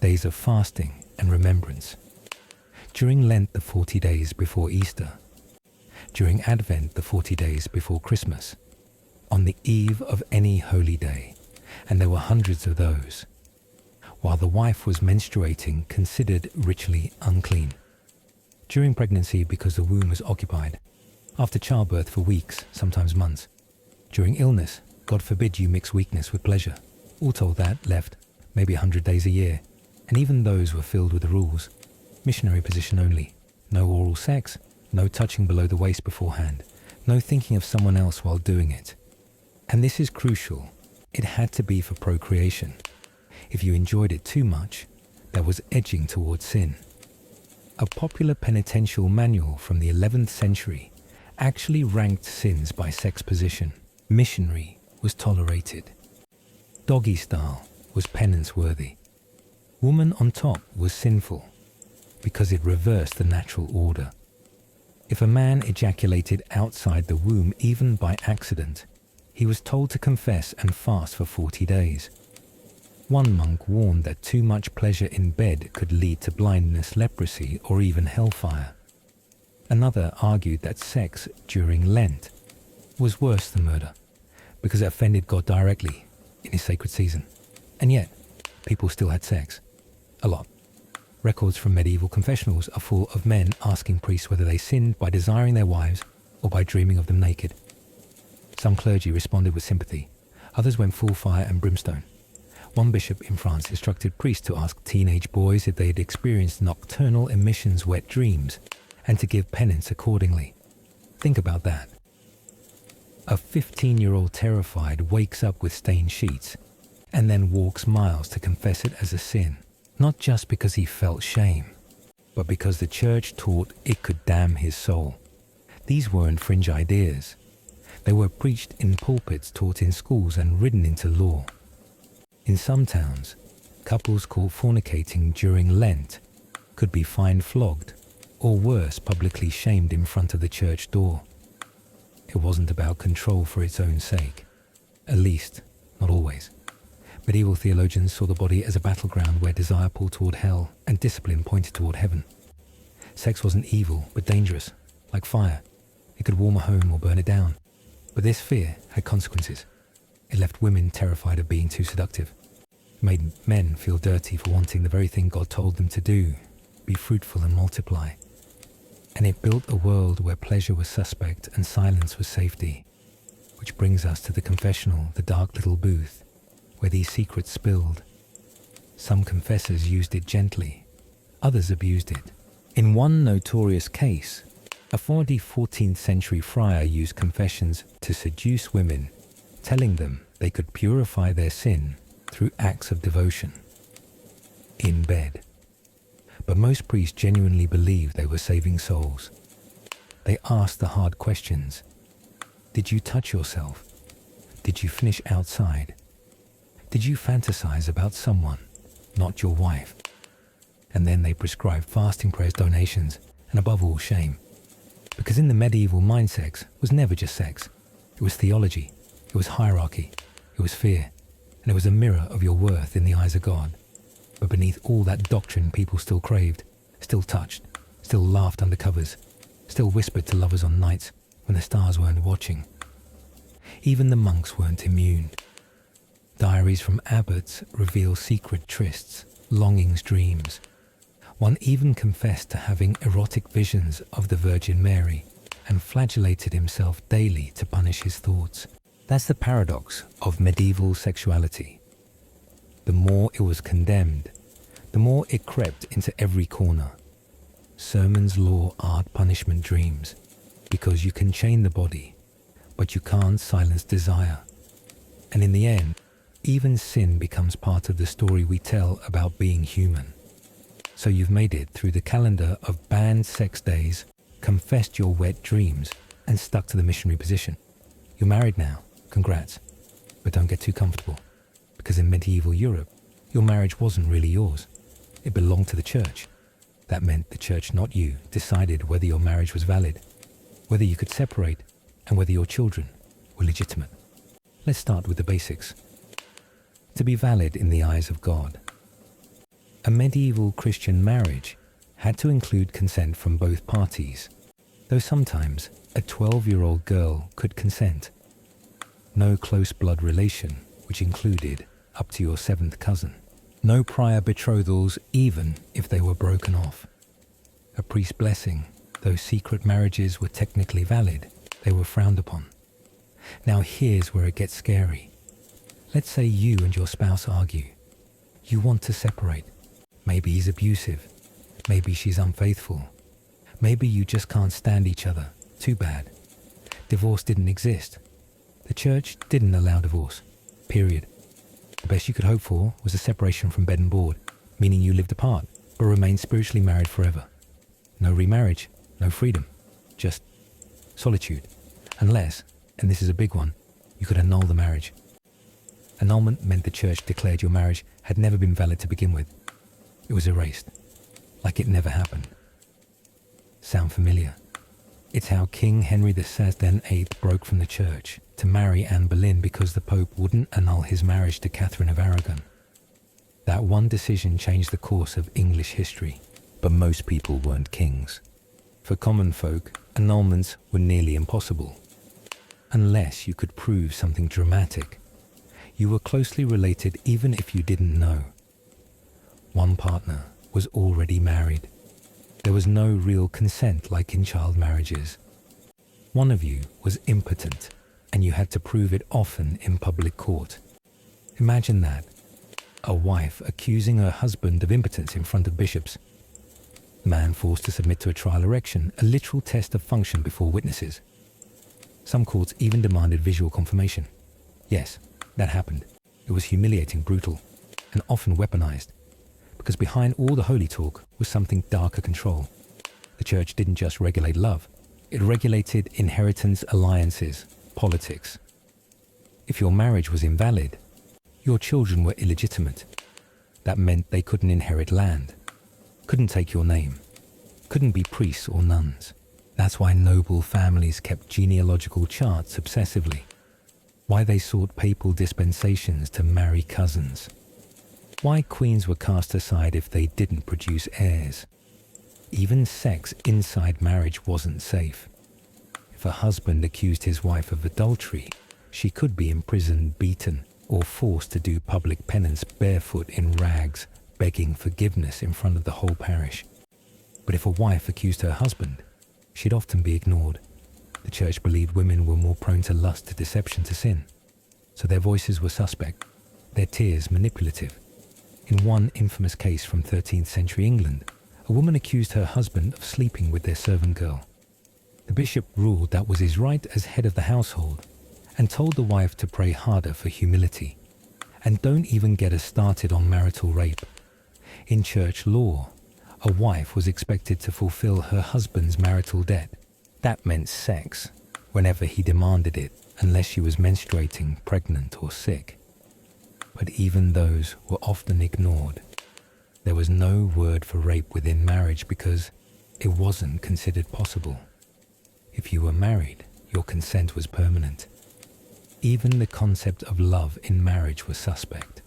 days of fasting and remembrance, during Lent, the 40 days before Easter, during Advent, the 40 days before Christmas, on the eve of any holy day, and there were hundreds of those, while the wife was menstruating, considered ritually unclean, during pregnancy because the womb was occupied, after childbirth for weeks, sometimes months, during illness, God forbid you mix weakness with pleasure. All told that left maybe 100 days a year, and even those were filled with the rules. Missionary position only, no oral sex, no touching below the waist beforehand, no thinking of someone else while doing it. And this is crucial, it had to be for procreation. If you enjoyed it too much, that was edging towards sin. A popular penitential manual from the 11th century actually ranked sins by sex position. Missionary was tolerated. Doggy style was penance worthy. Woman on top was sinful because it reversed the natural order. If a man ejaculated outside the womb, even by accident, he was told to confess and fast for 40 days. One monk warned that too much pleasure in bed could lead to blindness, leprosy, or even hellfire. Another argued that sex during Lent was worse than murder because it offended God directly in his sacred season. And yet, people still had sex. A lot. Records from medieval confessionals are full of men asking priests whether they sinned by desiring their wives or by dreaming of them naked. Some clergy responded with sympathy. Others went full fire and brimstone. One bishop in France instructed priests to ask teenage boys if they had experienced nocturnal emissions, wet dreams, and to give penance accordingly. Think about that. A 15-year-old terrified wakes up with stained sheets and then walks miles to confess it as a sin, not just because he felt shame, but because the church taught it could damn his soul. These weren't fringe ideas. They were preached in pulpits, taught in schools, and written into law. In some towns, couples caught fornicating during Lent could be fined, flogged, or worse, publicly shamed in front of the church door. It wasn't about control for its own sake. At least, not always. Medieval theologians saw the body as a battleground where desire pulled toward hell and discipline pointed toward heaven. Sex wasn't evil, but dangerous, like fire. It could warm a home or burn it down. But this fear had consequences. It left women terrified of being too seductive. It made men feel dirty for wanting the very thing God told them to do, be fruitful and multiply. And it built a world where pleasure was suspect and silence was safety. Which brings us to the confessional, the dark little booth, where these secrets spilled. Some confessors used it gently, others abused it. In one notorious case, a 14th century friar used confessions to seduce women, telling them they could purify their sin through acts of devotion. In bed. But most priests genuinely believed they were saving souls. They asked the hard questions. Did you touch yourself? Did you finish outside? Did you fantasize about someone, not your wife? And then they prescribed fasting, prayers, donations, and above all, shame. Because in the medieval mind, sex was never just sex. It was theology, it was hierarchy, it was fear, and it was a mirror of your worth in the eyes of God. But beneath all that doctrine people still craved, still touched, still laughed under covers, still whispered to lovers on nights when the stars weren't watching. Even the monks weren't immune. Diaries from abbots reveal secret trysts, longings, dreams. One even confessed to having erotic visions of the Virgin Mary and flagellated himself daily to punish his thoughts. That's the paradox of medieval sexuality. The more it was condemned, the more it crept into every corner. Sermons, law, art, punishment, dreams. Because you can chain the body, but you can't silence desire. And in the end, even sin becomes part of the story we tell about being human. So you've made it through the calendar of banned sex days, confessed your wet dreams, and stuck to the missionary position. You're married now, congrats. But don't get too comfortable, because in medieval Europe, your marriage wasn't really yours. It belonged to the church. That meant the church, not you, decided whether your marriage was valid, whether you could separate, and whether your children were legitimate. Let's start with the basics. To be valid in the eyes of God, a medieval Christian marriage had to include consent from both parties, though sometimes a 12-year-old girl could consent. No close blood relation, which included up to your 7th cousin. No prior betrothals, even if they were broken off. A priest's blessing, though secret marriages were technically valid, they were frowned upon. Now here's where it gets scary. Let's say you and your spouse argue. You want to separate. Maybe he's abusive. Maybe she's unfaithful. Maybe you just can't stand each other. Too bad. Divorce didn't exist. The church didn't allow divorce. Period. The best you could hope for was a separation from bed and board, meaning you lived apart, but remained spiritually married forever. No remarriage, no freedom, just solitude. Unless, and this is a big one, you could annul the marriage. Annulment meant the church declared your marriage had never been valid to begin with. It was erased, like it never happened. Sound familiar? It's how King Henry VIII broke from the church to marry Anne Boleyn because the Pope wouldn't annul his marriage to Catherine of Aragon. That one decision changed the course of English history, but most people weren't kings. For common folk, annulments were nearly impossible. Unless you could prove something dramatic. You were closely related even if you didn't know. One partner was already married. There was no real consent like in child marriages. One of you was impotent, and you had to prove it often in public court. Imagine that. A wife accusing her husband of impotence in front of bishops. The man forced to submit to a trial erection, a literal test of function before witnesses. Some courts even demanded visual confirmation. Yes, that happened. It was humiliating, brutal, and often weaponized. Because behind all the holy talk was something darker control. The church didn't just regulate love. It regulated inheritance, alliances, politics. If your marriage was invalid, your children were illegitimate. That meant they couldn't inherit land, couldn't take your name, couldn't be priests or nuns. That's why noble families kept genealogical charts obsessively. Why they sought papal dispensations to marry cousins. Why queens were cast aside if they didn't produce heirs. Even sex inside marriage wasn't safe. If a husband accused his wife of adultery, she could be imprisoned, beaten, or forced to do public penance barefoot in rags, begging forgiveness in front of the whole parish. But if a wife accused her husband, she'd often be ignored. The church believed women were more prone to lust, to deception, to sin. So their voices were suspect, their tears manipulative. In one infamous case from 13th century England, a woman accused her husband of sleeping with their servant girl. The bishop ruled that was his right as head of the household and told the wife to pray harder for humility. And don't even get us started on marital rape. In church law, a wife was expected to fulfill her husband's marital debt. That meant sex whenever he demanded it, unless she was menstruating, pregnant or sick. But even those were often ignored. There was no word for rape within marriage because it wasn't considered possible. If you were married, your consent was permanent. Even the concept of love in marriage was suspect.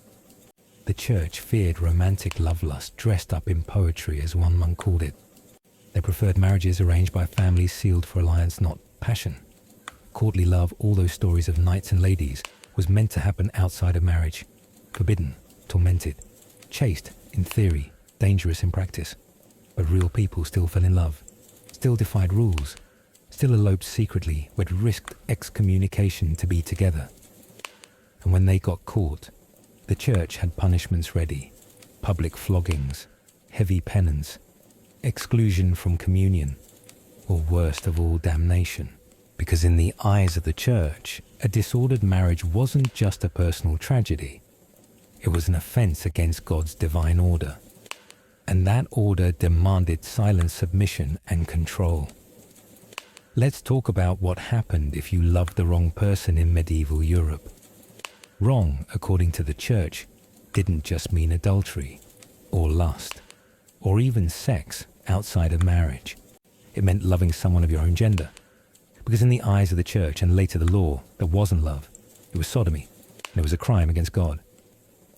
The church feared romantic love lust dressed up in poetry, as one monk called it. They preferred marriages arranged by families sealed for alliance, not passion. Courtly love, all those stories of knights and ladies, was meant to happen outside of marriage. Forbidden, tormented, chaste in theory, dangerous in practice. But real people still fell in love, still defied rules, still eloped secretly, but risked excommunication to be together. And when they got caught, the church had punishments ready: public floggings, heavy penance, exclusion from communion, or worst of all, damnation. Because in the eyes of the church, a disordered marriage wasn't just a personal tragedy. It was an offense against God's divine order. And that order demanded silent submission and control. Let's talk about what happened if you loved the wrong person in medieval Europe. Wrong, according to the church, didn't just mean adultery, or lust, or even sex outside of marriage. It meant loving someone of your own gender. Because in the eyes of the church and later the law, there wasn't love. It was sodomy, and it was a crime against God.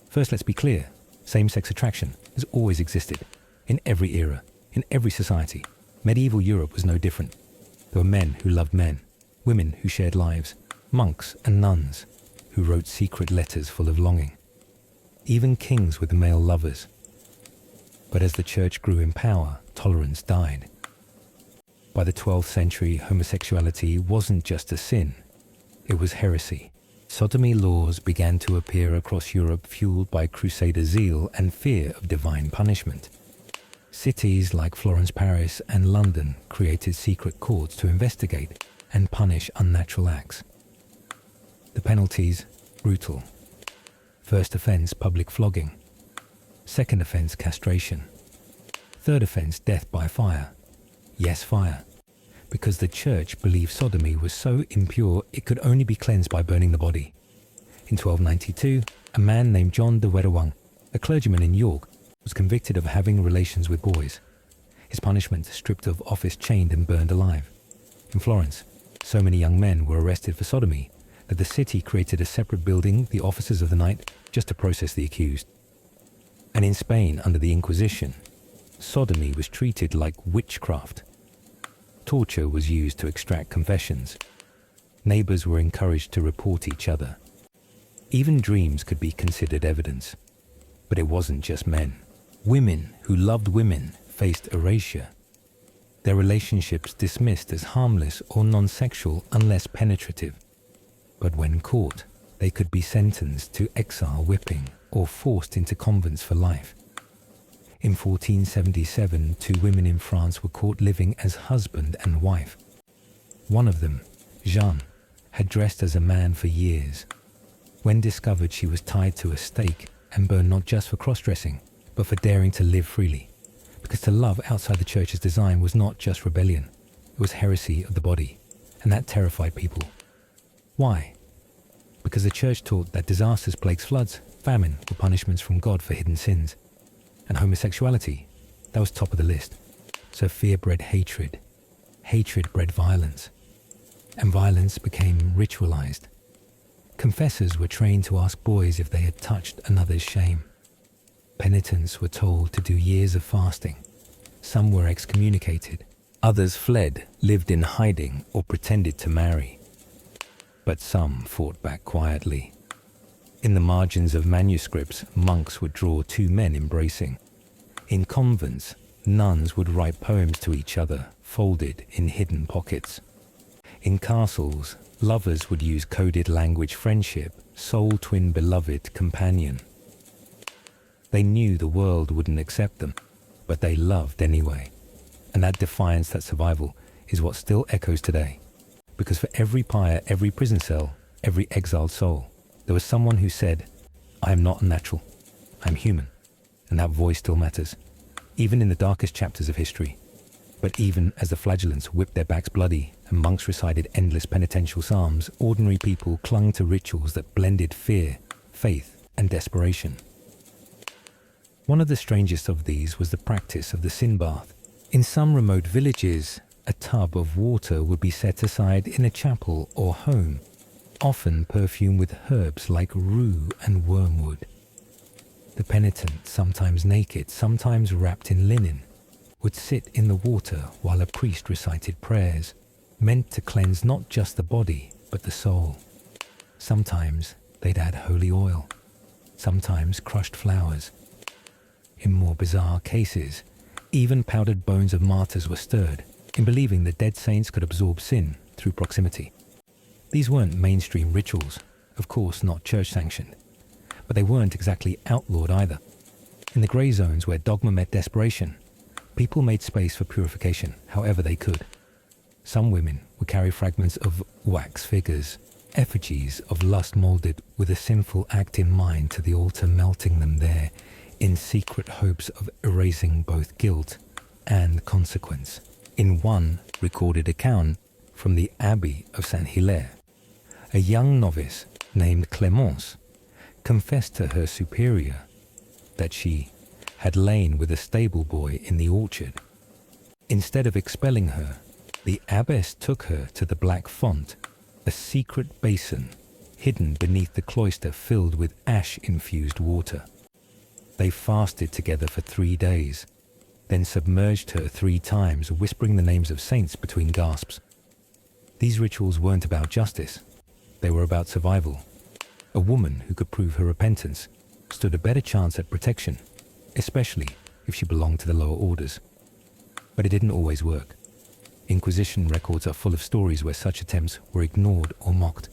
First, let's be clear. Same-sex attraction has always existed, in every era, in every society. Medieval Europe was no different. There were men who loved men, women who shared lives, monks and nuns who wrote secret letters full of longing. Even kings with male lovers. But as the church grew in power, tolerance died. By the 12th century, homosexuality wasn't just a sin, it was heresy. Sodomy laws began to appear across Europe, fueled by crusader zeal and fear of divine punishment. Cities like Florence, Paris, and London created secret courts to investigate and punish unnatural acts. The penalties, brutal. First offense, public flogging. Second offense, castration. Third offense, death by fire. Yes, fire. Because the church believed sodomy was so impure it could only be cleansed by burning the body. In 1292, a man named John de Wedderwang, a clergyman in York, was convicted of having relations with boys. His punishment, stripped of office, chained and burned alive. In Florence, so many young men were arrested for sodomy that the city created a separate building, the officers of the night, just to process the accused. And in Spain, under the Inquisition, sodomy was treated like witchcraft. Torture was used to extract confessions. Neighbors were encouraged to report each other. Even dreams could be considered evidence. But it wasn't just men. Women who loved women faced erasure. Their relationships dismissed as harmless or non-sexual unless penetrative. But when caught, they could be sentenced to exile, whipping, or forced into convents for life. In 1477, 2 women in France were caught living as husband and wife. One of them, Jeanne, had dressed as a man for years. When discovered, she was tied to a stake and burned not just for cross-dressing, but for daring to live freely. Because to love outside the church's design was not just rebellion, it was heresy of the body, and that terrified people. Why? Because the church taught that disasters, plagues, floods, famine were punishments from God for hidden sins. And homosexuality, that was top of the list. So fear bred hatred, hatred bred violence, and violence became ritualized. Confessors were trained to ask boys if they had touched another's shame. Penitents were told to do years of fasting. Some were excommunicated. Others fled, lived in hiding, or pretended to marry. But some fought back quietly. In the margins of manuscripts, monks would draw 2 men embracing. In convents, nuns would write poems to each other, folded in hidden pockets. In castles, lovers would use coded language friendship, soul twin beloved companion. They knew the world wouldn't accept them, but they loved anyway. And that defiance, that survival, is what still echoes today. Because for every pyre, every prison cell, every exiled soul, there was someone who said, I am not unnatural, I'm human. And that voice still matters, even in the darkest chapters of history. But even as the flagellants whipped their backs bloody and monks recited endless penitential psalms, ordinary people clung to rituals that blended fear, faith, and desperation. One of the strangest of these was the practice of the sin bath. In some remote villages, a tub of water would be set aside in a chapel or home, often perfumed with herbs like rue and wormwood. The penitent, sometimes naked, sometimes wrapped in linen, would sit in the water while a priest recited prayers, meant to cleanse not just the body, but the soul. Sometimes they'd add holy oil, sometimes crushed flowers. In more bizarre cases, even powdered bones of martyrs were stirred, in believing the dead saints could absorb sin through proximity. These weren't mainstream rituals, of course not church-sanctioned, but they weren't exactly outlawed either. In the grey zones where dogma met desperation, people made space for purification however they could. Some women would carry fragments of wax figures, effigies of lust moulded with a sinful act in mind to the altar, melting them there in secret hopes of erasing both guilt and consequence. In one recorded account from the Abbey of Saint-Hilaire, a young novice named Clémence confessed to her superior that she had lain with a stable boy in the orchard. Instead of expelling her, the abbess took her to the Black Font, a secret basin hidden beneath the cloister filled with ash-infused water. They fasted together for 3 days, then submerged her 3 times, whispering the names of saints between gasps. These rituals weren't about justice, they were about survival. A woman who could prove her repentance stood a better chance at protection, especially if she belonged to the lower orders. But it didn't always work. Inquisition records are full of stories where such attempts were ignored or mocked.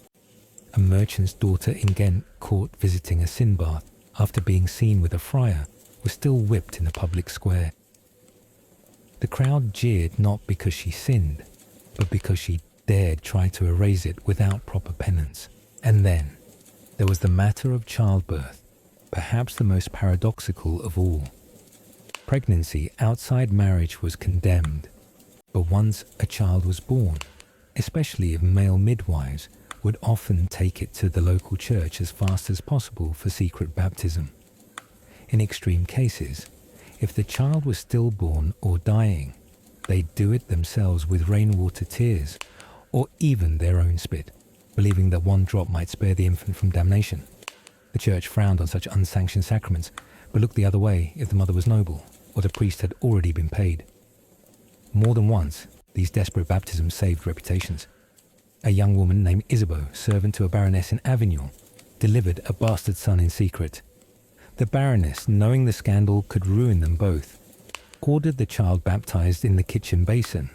A merchant's daughter in Ghent, caught visiting a sin bath after being seen with a friar, was still whipped in the public square. The crowd jeered not because she sinned, but because she dared try to erase it without proper penance. And then there was the matter of childbirth, perhaps the most paradoxical of all. Pregnancy outside marriage was condemned, but once a child was born, especially if male midwives would often take it to the local church as fast as possible for secret baptism. In extreme cases, if the child was stillborn or dying, they'd do it themselves with rainwater tears, or even their own spit, believing that one drop might spare the infant from damnation. The church frowned on such unsanctioned sacraments, but looked the other way if the mother was noble, or the priest had already been paid. More than once, these desperate baptisms saved reputations. A young woman named Isabeau, servant to a baroness in Avignon, delivered a bastard son in secret. The baroness, knowing the scandal could ruin them both, ordered the child baptized in the kitchen basin,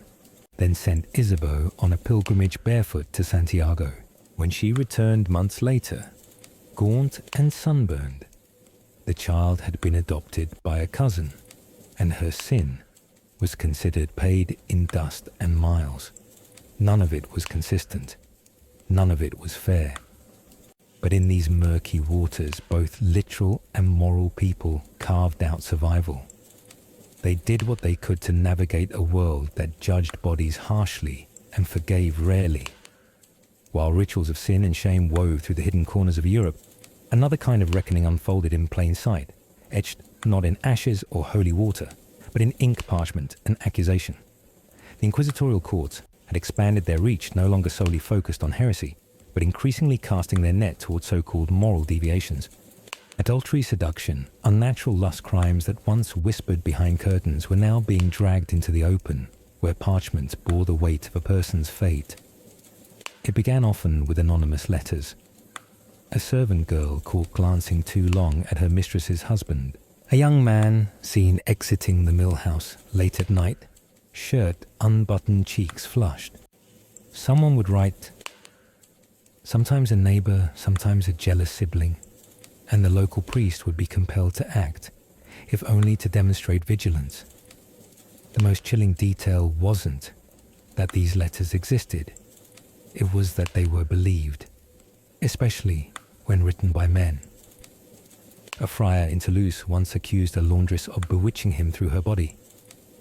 then sent Isabeau on a pilgrimage barefoot to Santiago. When she returned months later, gaunt and sunburned, the child had been adopted by a cousin, and her sin was considered paid in dust and miles. None of it was consistent. None of it was fair. But in these murky waters, both literal and moral people carved out survival. They did what they could to navigate a world that judged bodies harshly and forgave rarely. While rituals of sin and shame wove through the hidden corners of Europe, another kind of reckoning unfolded in plain sight, etched not in ashes or holy water, but in ink, parchment, and accusation. The inquisitorial courts had expanded their reach, no longer solely focused on heresy, but increasingly casting their net towards so-called moral deviations. Adultery, seduction, unnatural lust crimes that once whispered behind curtains were now being dragged into the open, where parchment bore the weight of a person's fate. It began often with anonymous letters. A servant girl caught glancing too long at her mistress's husband A young man seen exiting the mill house late at night, shirt unbuttoned, cheeks flushed. Someone would write, sometimes a neighbor, sometimes a jealous sibling, and the local priest would be compelled to act, if only to demonstrate vigilance. The most chilling detail wasn't that these letters existed, it was that they were believed, especially when written by men. A friar in Toulouse once accused a laundress of bewitching him through her body.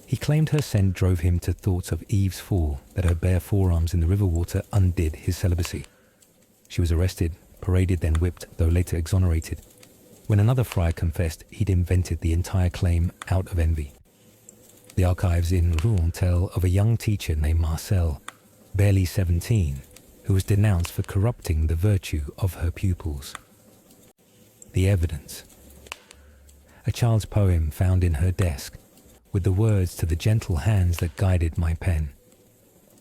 He claimed her scent drove him to thoughts of Eve's fall, that her bare forearms in the river water undid his celibacy. She was arrested, paraded, then whipped, though later exonerated. When another friar confessed, he'd invented the entire claim out of envy. The archives in Rouen tell of a young teacher named Marcel, barely 17, who was denounced for corrupting the virtue of her pupils. The evidence. A child's poem found in her desk, with the words to the gentle hands that guided my pen.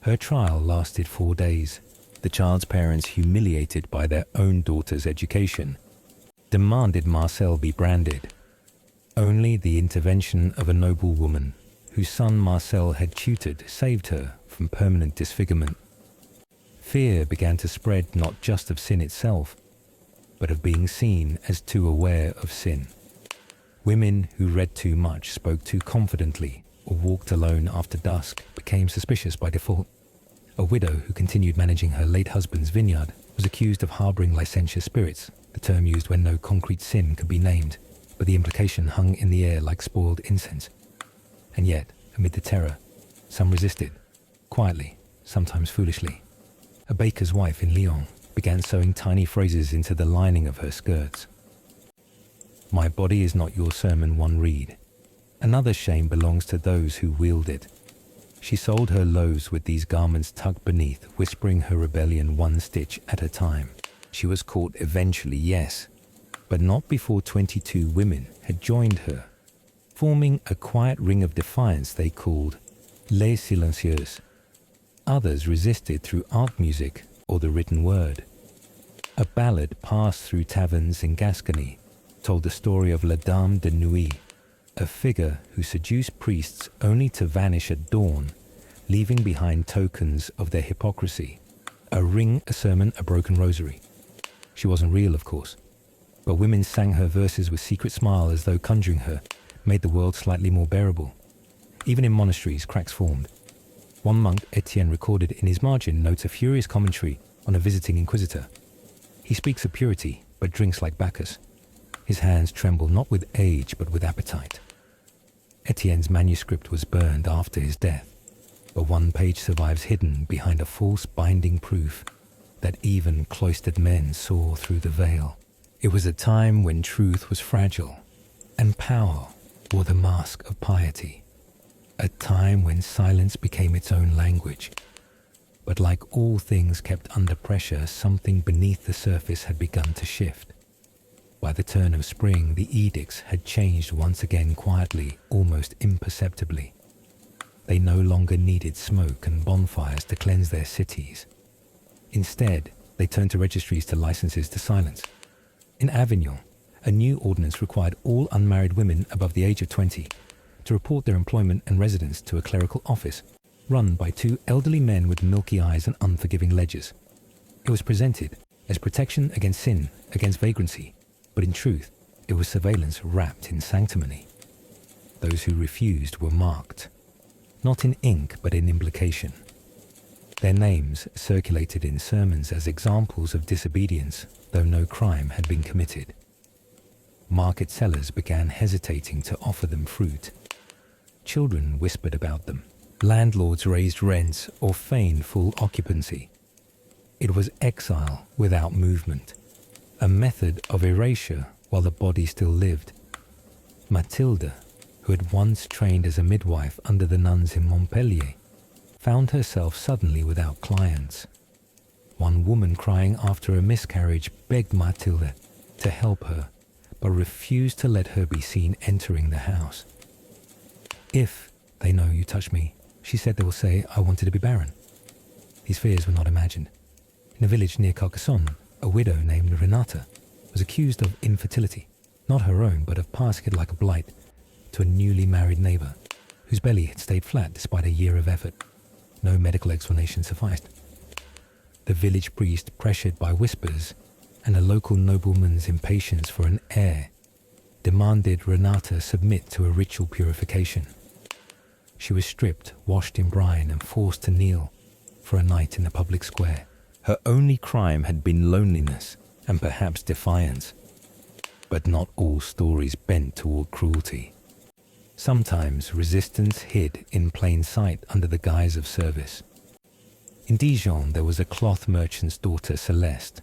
Her trial lasted 4 days. The child's parents, humiliated by their own daughter's education, demanded Marcel be branded. Only the intervention of a noble woman, whose son Marcel had tutored, saved her from permanent disfigurement. Fear began to spread not just of sin itself, but of being seen as too aware of sin. Women who read too much, spoke too confidently, or walked alone after dusk became suspicious by default. A widow who continued managing her late husband's vineyard was accused of harboring licentious spirits, the term used when no concrete sin could be named, but the implication hung in the air like spoiled incense. And yet, amid the terror, some resisted, quietly, sometimes foolishly. A baker's wife in Lyon began sewing tiny phrases into the lining of her skirts. My body is not your sermon, one read. Another shame belongs to those who wield it. She sold her loaves with these garments tucked beneath, whispering her rebellion one stitch at a time. She was caught eventually, yes, but not before 22 women had joined her, forming a quiet ring of defiance they called Les Silencieuses. Others resisted through art music or the written word. A ballad passed through taverns in Gascony told the story of La Dame de Nuit, a figure who seduced priests only to vanish at dawn, leaving behind tokens of their hypocrisy, a ring, a sermon, a broken rosary. She wasn't real, of course, but women sang her verses with secret smile as though conjuring her made the world slightly more bearable. Even in monasteries, cracks formed. One monk, Etienne, recorded in his margin notes a furious commentary on a visiting inquisitor. He speaks of purity, but drinks like Bacchus. His hands tremble not with age, but with appetite. Etienne's manuscript was burned after his death, but one page survives hidden behind a false binding proof that even cloistered men saw through the veil. It was a time when truth was fragile, and power wore the mask of piety. A time when silence became its own language. But like all things kept under pressure, something beneath the surface had begun to shift. By the turn of spring, the edicts had changed once again quietly, almost imperceptibly. They no longer needed smoke and bonfires to cleanse their cities. Instead, they turned to registries to licenses to silence. In Avignon, a new ordinance required all unmarried women above the age of 20 to report their employment and residence to a clerical office, run by 2 elderly men with milky eyes and unforgiving ledgers. It was presented as protection against sin, against vagrancy, but in truth, it was surveillance wrapped in sanctimony. Those who refused were marked, not in ink but in implication. Their names circulated in sermons as examples of disobedience, though no crime had been committed. Market sellers began hesitating to offer them fruit. Children whispered about them. Landlords raised rents or feigned full occupancy. It was exile without movement, a method of erasure while the body still lived. Mathilde, who had once trained as a midwife under the nuns in Montpellier, found herself suddenly without clients. One woman crying after a miscarriage begged Mathilde to help her, but refused to let her be seen entering the house. If they know you touch me, she said, they will say I wanted to be barren. These fears were not imagined. In a village near Carcassonne, a widow named Renata was accused of infertility. not her own, but of passing it like a blight to a newly married neighbor whose belly had stayed flat despite a year of effort. No medical explanation sufficed. The village priest, pressured by whispers and a local nobleman's impatience for an heir, demanded Renata submit to a ritual purification. She was stripped, washed in brine, and forced to kneel for a night in the public square. Her only crime had been loneliness and perhaps defiance. But not all stories bent toward cruelty. Sometimes resistance hid in plain sight under the guise of service. In Dijon, there was a cloth merchant's daughter, Celeste,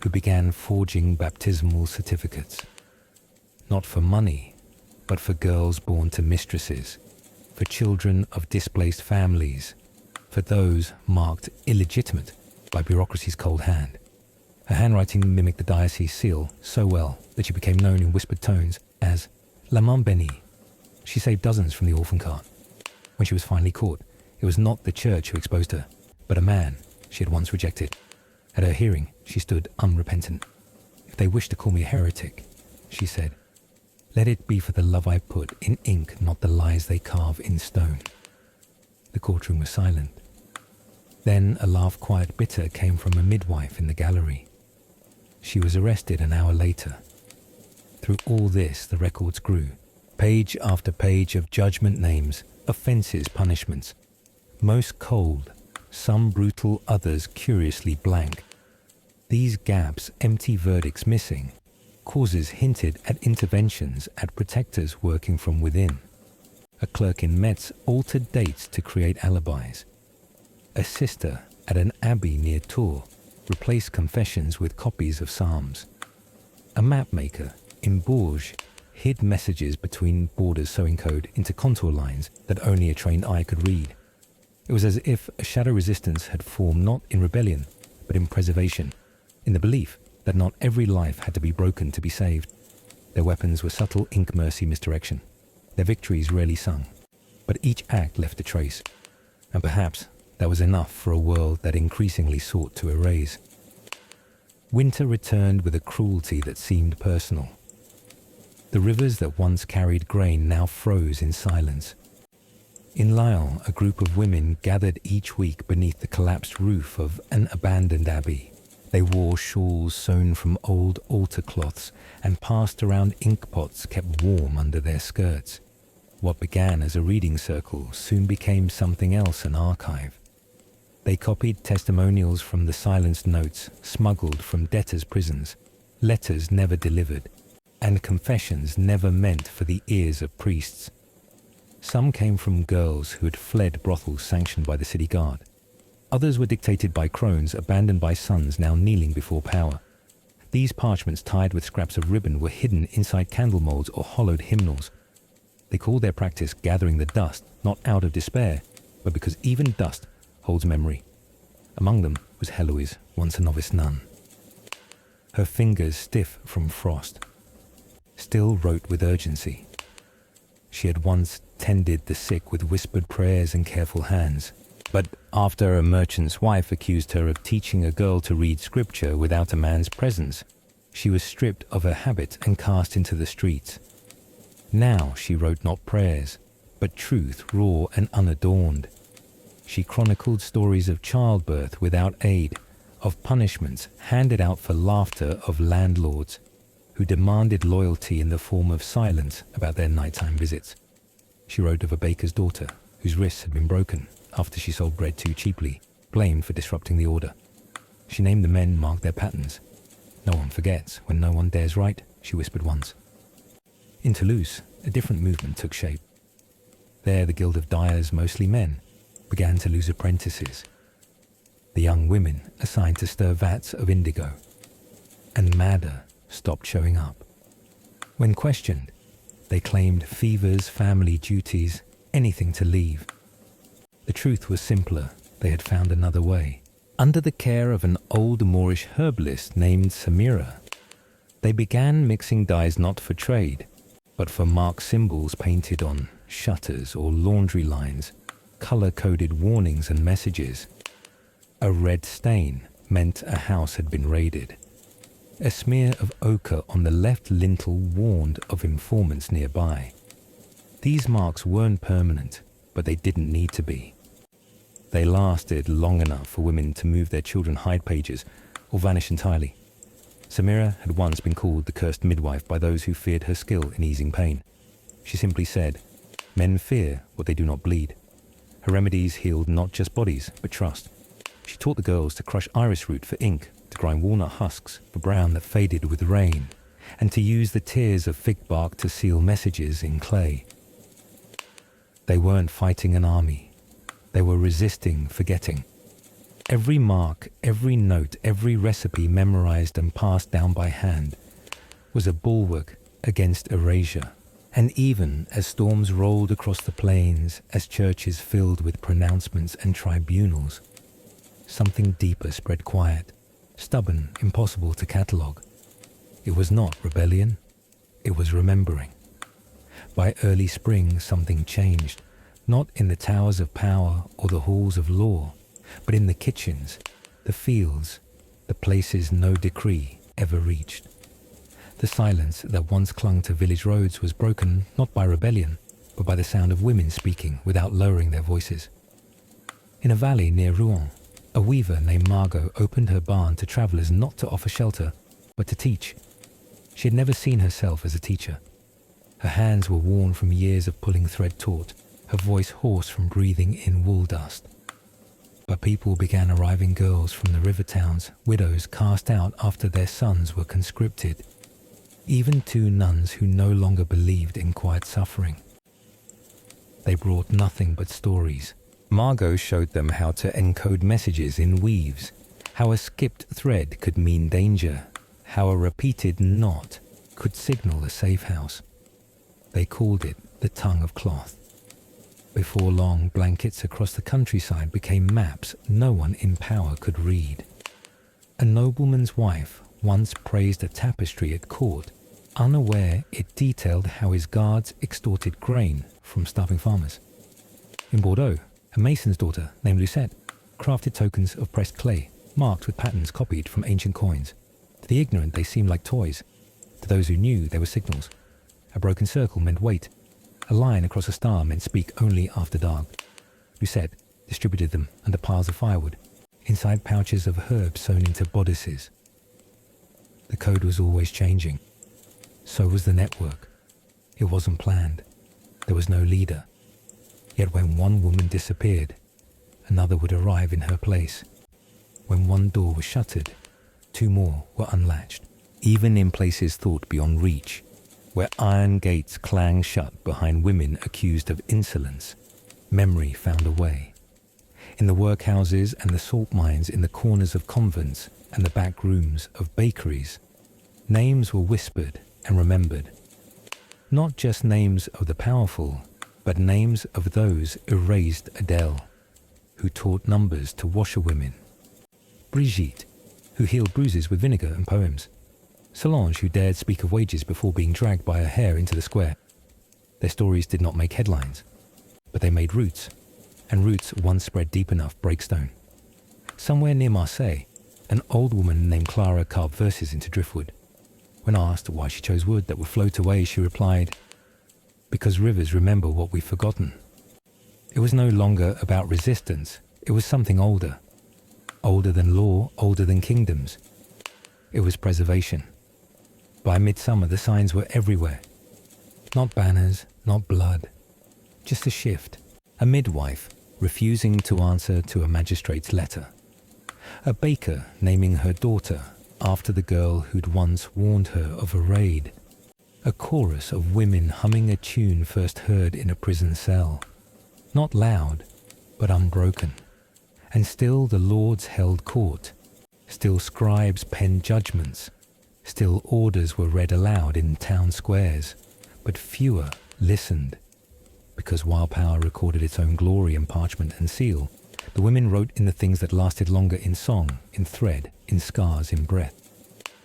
who began forging baptismal certificates. Not for money, but for girls born to mistresses, for children of displaced families, for those marked illegitimate by bureaucracy's cold hand. Her handwriting mimicked the diocese seal so well that she became known in whispered tones as La Main Bénie. She saved dozens from the orphan cart. When she was finally caught, it was not the church who exposed her, but a man she had once rejected. At her hearing, she stood unrepentant. "If they wish to call me a heretic," she said, "let it be for the love I put in ink, not the lies they carve in stone." The courtroom was silent. Then a laugh quite bitter came from a midwife in the gallery. She was arrested an hour later. Through all this, the records grew. Page after page of judgment names, offences, punishments. Most cold, some brutal, others curiously blank. These gaps, empty verdicts missing, causes hinted at interventions, at protectors working from within. A clerk in Metz altered dates to create alibis. A sister at an abbey near Tours replaced confessions with copies of psalms. A mapmaker in Bourges hid messages between borders sewing code into contour lines that only a trained eye could read. It was as if a shadow resistance had formed not in rebellion, but in preservation, in the belief that not every life had to be broken to be saved. Their weapons were subtle ink mercy misdirection. Their victories rarely sung, but each act left a trace. And perhaps that was enough for a world that increasingly sought to erase. Winter returned with a cruelty that seemed personal. The rivers that once carried grain now froze in silence. In Lyon, a group of women gathered each week beneath the collapsed roof of an abandoned abbey. They wore shawls sewn from old altar cloths and passed around ink pots kept warm under their skirts. What began as a reading circle soon became something else, an archive. They copied testimonials from the silenced notes smuggled from debtors' prisons, letters never delivered, and confessions never meant for the ears of priests. Some came from girls who had fled brothels sanctioned by the city guard. Others were dictated by crones abandoned by sons now kneeling before power. These parchments tied with scraps of ribbon were hidden inside candle molds or hollowed hymnals. They called their practice gathering the dust, not out of despair, but because even dust holds memory. Among them was Heloise, once a novice nun. Her fingers stiff from frost, still wrote with urgency. She had once tended the sick with whispered prayers and careful hands. But after a merchant's wife accused her of teaching a girl to read scripture without a man's presence, she was stripped of her habit and cast into the streets. Now she wrote not prayers, but truth raw and unadorned. She chronicled stories of childbirth without aid, of punishments handed out for laughter of landlords who demanded loyalty in the form of silence about their nighttime visits. She wrote of a baker's daughter whose wrists had been broken after she sold bread too cheaply, blamed for disrupting the order. She named the men, marked their patterns. "No one forgets when no one dares write," she whispered once. In Toulouse, a different movement took shape. There the guild of dyers, mostly men, began to lose apprentices. The young women assigned to stir vats of indigo. And madder stopped showing up. When questioned, they claimed fevers, family duties, anything to leave. The truth was simpler. They had found another way. Under the care of an old Moorish herbalist named Samira, they began mixing dyes not for trade, but for marked symbols painted on shutters or laundry lines, color-coded warnings and messages. A red stain meant a house had been raided. A smear of ochre on the left lintel warned of informants nearby. These marks weren't permanent, but they didn't need to be. They lasted long enough for women to move their children hide pages or vanish entirely. Samira had once been called the cursed midwife by those who feared her skill in easing pain. She simply said, "Men fear what they do not bleed." Her remedies healed not just bodies, but trust. She taught the girls to crush iris root for ink, to grind walnut husks for brown that faded with rain, and to use the tears of fig bark to seal messages in clay. They weren't fighting an army. They were resisting forgetting. Every mark, every note, every recipe memorized and passed down by hand was a bulwark against erasure. And even as storms rolled across the plains, as churches filled with pronouncements and tribunals, something deeper spread quiet, stubborn, impossible to catalogue. It was not rebellion, it was remembering. By early spring, something changed, not in the towers of power or the halls of law, but in the kitchens, the fields, the places no decree ever reached. The silence that once clung to village roads was broken not by rebellion, but by the sound of women speaking without lowering their voices. In a valley near Rouen, a weaver named Margot opened her barn to travellers not to offer shelter, but to teach. She had never seen herself as a teacher. Her hands were worn from years of pulling thread taut, her voice hoarse from breathing in wool dust. But people began arriving, girls from the river towns, widows cast out after their sons were conscripted, even two nuns who no longer believed in quiet suffering. They brought nothing but stories. Margot showed them how to encode messages in weaves, how a skipped thread could mean danger, how a repeated knot could signal a safe house. They called it the tongue of cloth. Before long, blankets across the countryside became maps no one in power could read. A nobleman's wife once praised a tapestry at court, unaware it detailed how his guards extorted grain from starving farmers. In Bordeaux, a mason's daughter named Lucette crafted tokens of pressed clay, marked with patterns copied from ancient coins. To the ignorant, they seemed like toys. To those who knew, they were signals. A broken circle meant wait. A line across a star meant speak only after dark. Lucette distributed them under piles of firewood, inside pouches of herbs sewn into bodices. The code was always changing. So was the network. It wasn't planned. There was no leader. Yet when one woman disappeared, another would arrive in her place. When one door was shuttered, two more were unlatched. Even in places thought beyond reach, where iron gates clang shut behind women accused of insolence, memory found a way. In the workhouses and the salt mines, in the corners of convents and the back rooms of bakeries, names were whispered and remembered. Not just names of the powerful, but names of those erased Adele, who taught numbers to washerwomen. Brigitte, who healed bruises with vinegar and poems. Solange, who dared speak of wages before being dragged by her hair into the square. Their stories did not make headlines, but they made roots, and roots once spread deep enough break stone. Somewhere near Marseille, an old woman named Clara carved verses into driftwood. When asked why she chose wood that would float away, she replied, "Because rivers remember what we've forgotten." It was no longer about resistance, it was something older. Older than law, older than kingdoms. It was preservation. By midsummer, the signs were everywhere. Not banners, not blood. Just a shift. A midwife refusing to answer to a magistrate's letter. A baker naming her daughter after the girl who'd once warned her of a raid. A chorus of women humming a tune first heard in a prison cell. Not loud, but unbroken. And still the lords held court. Still scribes penned judgments. Still orders were read aloud in town squares. But fewer listened. Because while power recorded its own glory in parchment and seal, the women wrote in the things that lasted longer in song, in thread, in scars, in breath.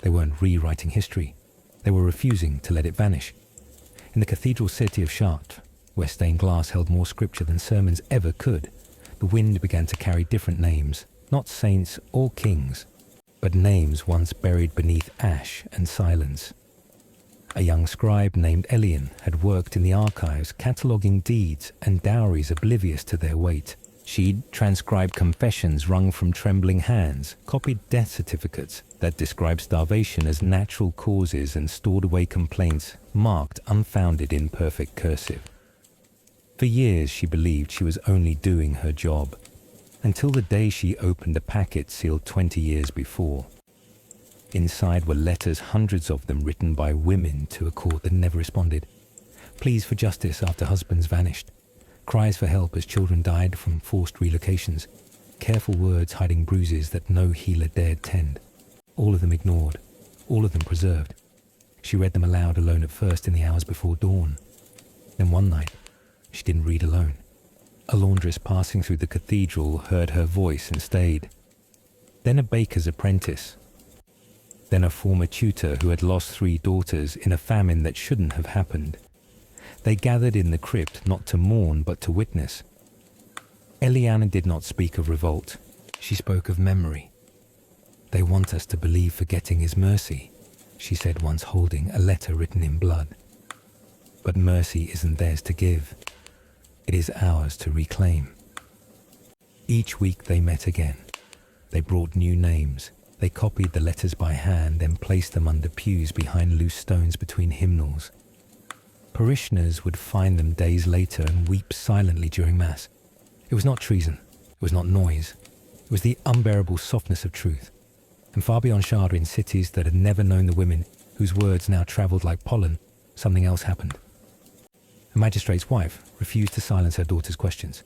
They weren't rewriting history. They were refusing to let it vanish. In the cathedral city of Chartres, where stained glass held more scripture than sermons ever could, the wind began to carry different names, not saints or kings, but names once buried beneath ash and silence. A young scribe named Elian had worked in the archives cataloguing deeds and dowries oblivious to their weight. She'd transcribed confessions wrung from trembling hands, copied death certificates that described starvation as natural causes, and stored away complaints marked unfounded in perfect cursive. For years she believed she was only doing her job, until the day she opened a packet sealed 20 years before. Inside were letters, hundreds of them written by women to a court that never responded. Pleas for justice after husbands vanished. Cries for help as children died from forced relocations. Careful words hiding bruises that no healer dared tend. All of them ignored. All of them preserved. She read them aloud alone at first in the hours before dawn. Then one night, she didn't read alone. A laundress passing through the cathedral heard her voice and stayed. Then a baker's apprentice. Then a former tutor who had lost 3 daughters in a famine that shouldn't have happened. They gathered in the crypt not to mourn but to witness. Eliana did not speak of revolt. She spoke of memory. They want us to believe forgetting is mercy, she said once, holding a letter written in blood. But mercy isn't theirs to give. It is ours to reclaim. Each week they met again. They brought new names. They copied the letters by hand, then placed them under pews behind loose stones between hymnals. Parishioners would find them days later and weep silently during Mass. It was not treason. It was not noise. It was the unbearable softness of truth. And far beyond Shada, in cities that had never known the women whose words now travelled like pollen, something else happened. A magistrate's wife refused to silence her daughter's questions.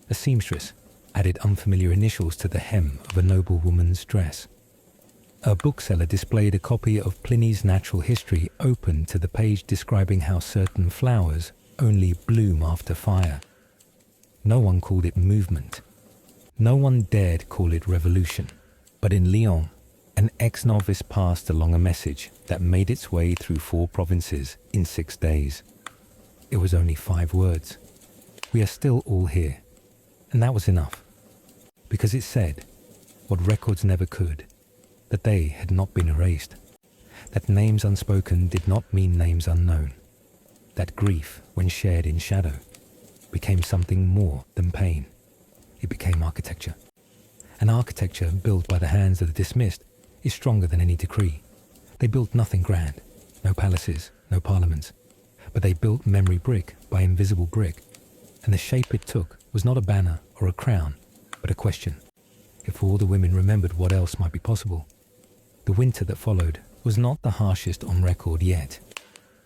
A seamstress added unfamiliar initials to the hem of a noblewoman's dress. A bookseller displayed a copy of Pliny's Natural History open to the page describing how certain flowers only bloom after fire. No one called it movement. No one dared call it revolution. But in Lyon, an ex-novice passed along a message that made its way through 4 provinces in 6 days. It was only 5 words. We are still all here. And that was enough. Because it said what records never could, that they had not been erased, that names unspoken did not mean names unknown, that grief, when shared in shadow, became something more than pain. It became architecture. An architecture built by the hands of the dismissed is stronger than any decree. They built nothing grand, no palaces, no parliaments, but they built memory brick by invisible brick, and the shape it took was not a banner or a crown, but a question. If all the women remembered, what else might be possible? The winter that followed was not the harshest on record yet.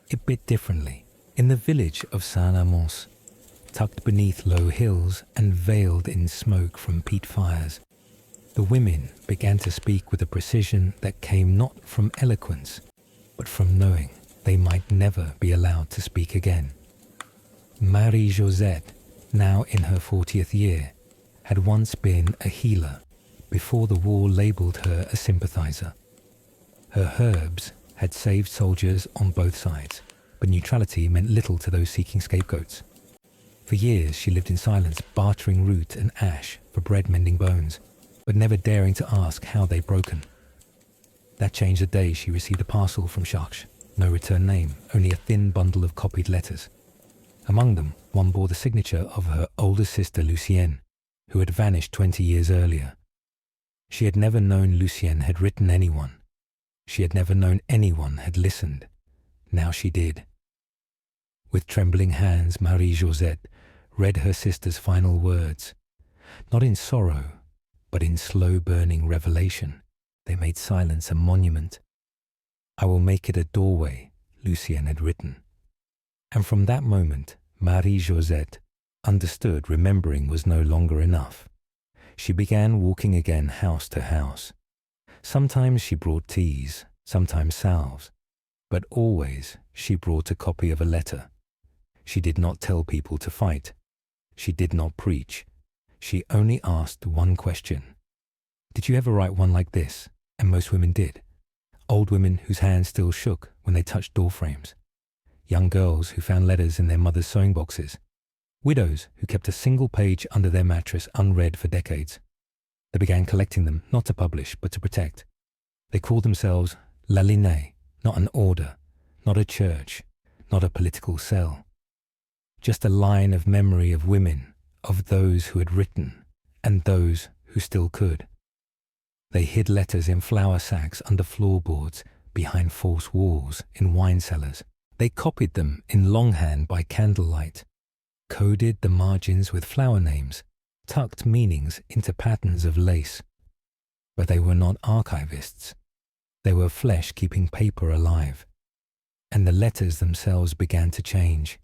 It bit differently. In the village of Saint-Amans, tucked beneath low hills and veiled in smoke from peat fires, the women began to speak with a precision that came not from eloquence, but from knowing they might never be allowed to speak again. Marie-Josette, now in her 40th year, had once been a healer before the war labelled her a sympathizer. Her herbs had saved soldiers on both sides, but neutrality meant little to those seeking scapegoats. For years she lived in silence, bartering root and ash for bread-mending bones, but never daring to ask how they'd broken. That changed the day she received a parcel from Chartres. No return name, only a thin bundle of copied letters. Among them, one bore the signature of her older sister Lucienne, who had vanished 20 years earlier. She had never known Lucienne had written anyone. She had never known anyone had listened. Now she did. With trembling hands, Marie-Josette read her sister's final words. Not in sorrow, but in slow-burning revelation. They made silence a monument. "I will make it a doorway," Lucienne had written. And from that moment, Marie-Josette understood remembering was no longer enough. She began walking again house to house. Sometimes she brought teas, sometimes salves, but always she brought a copy of a letter. She did not tell people to fight. She did not preach. She only asked one question. Did you ever write one like this? And most women did. Old women whose hands still shook when they touched door frames. Young girls who found letters in their mothers' sewing boxes. Widows who kept a single page under their mattress unread for decades. They began collecting them, not to publish, but to protect, They called themselves La Linée, not an order, not a church, not a political cell. Just a line of memory of women, of those who had written, and those who still could. They hid letters in flour sacks under floorboards, behind false walls, in wine cellars. They copied them in longhand by candlelight, coded the margins with flower names, tucked meanings into patterns of lace. But they were not archivists. They were flesh keeping paper alive. And the letters themselves began to change.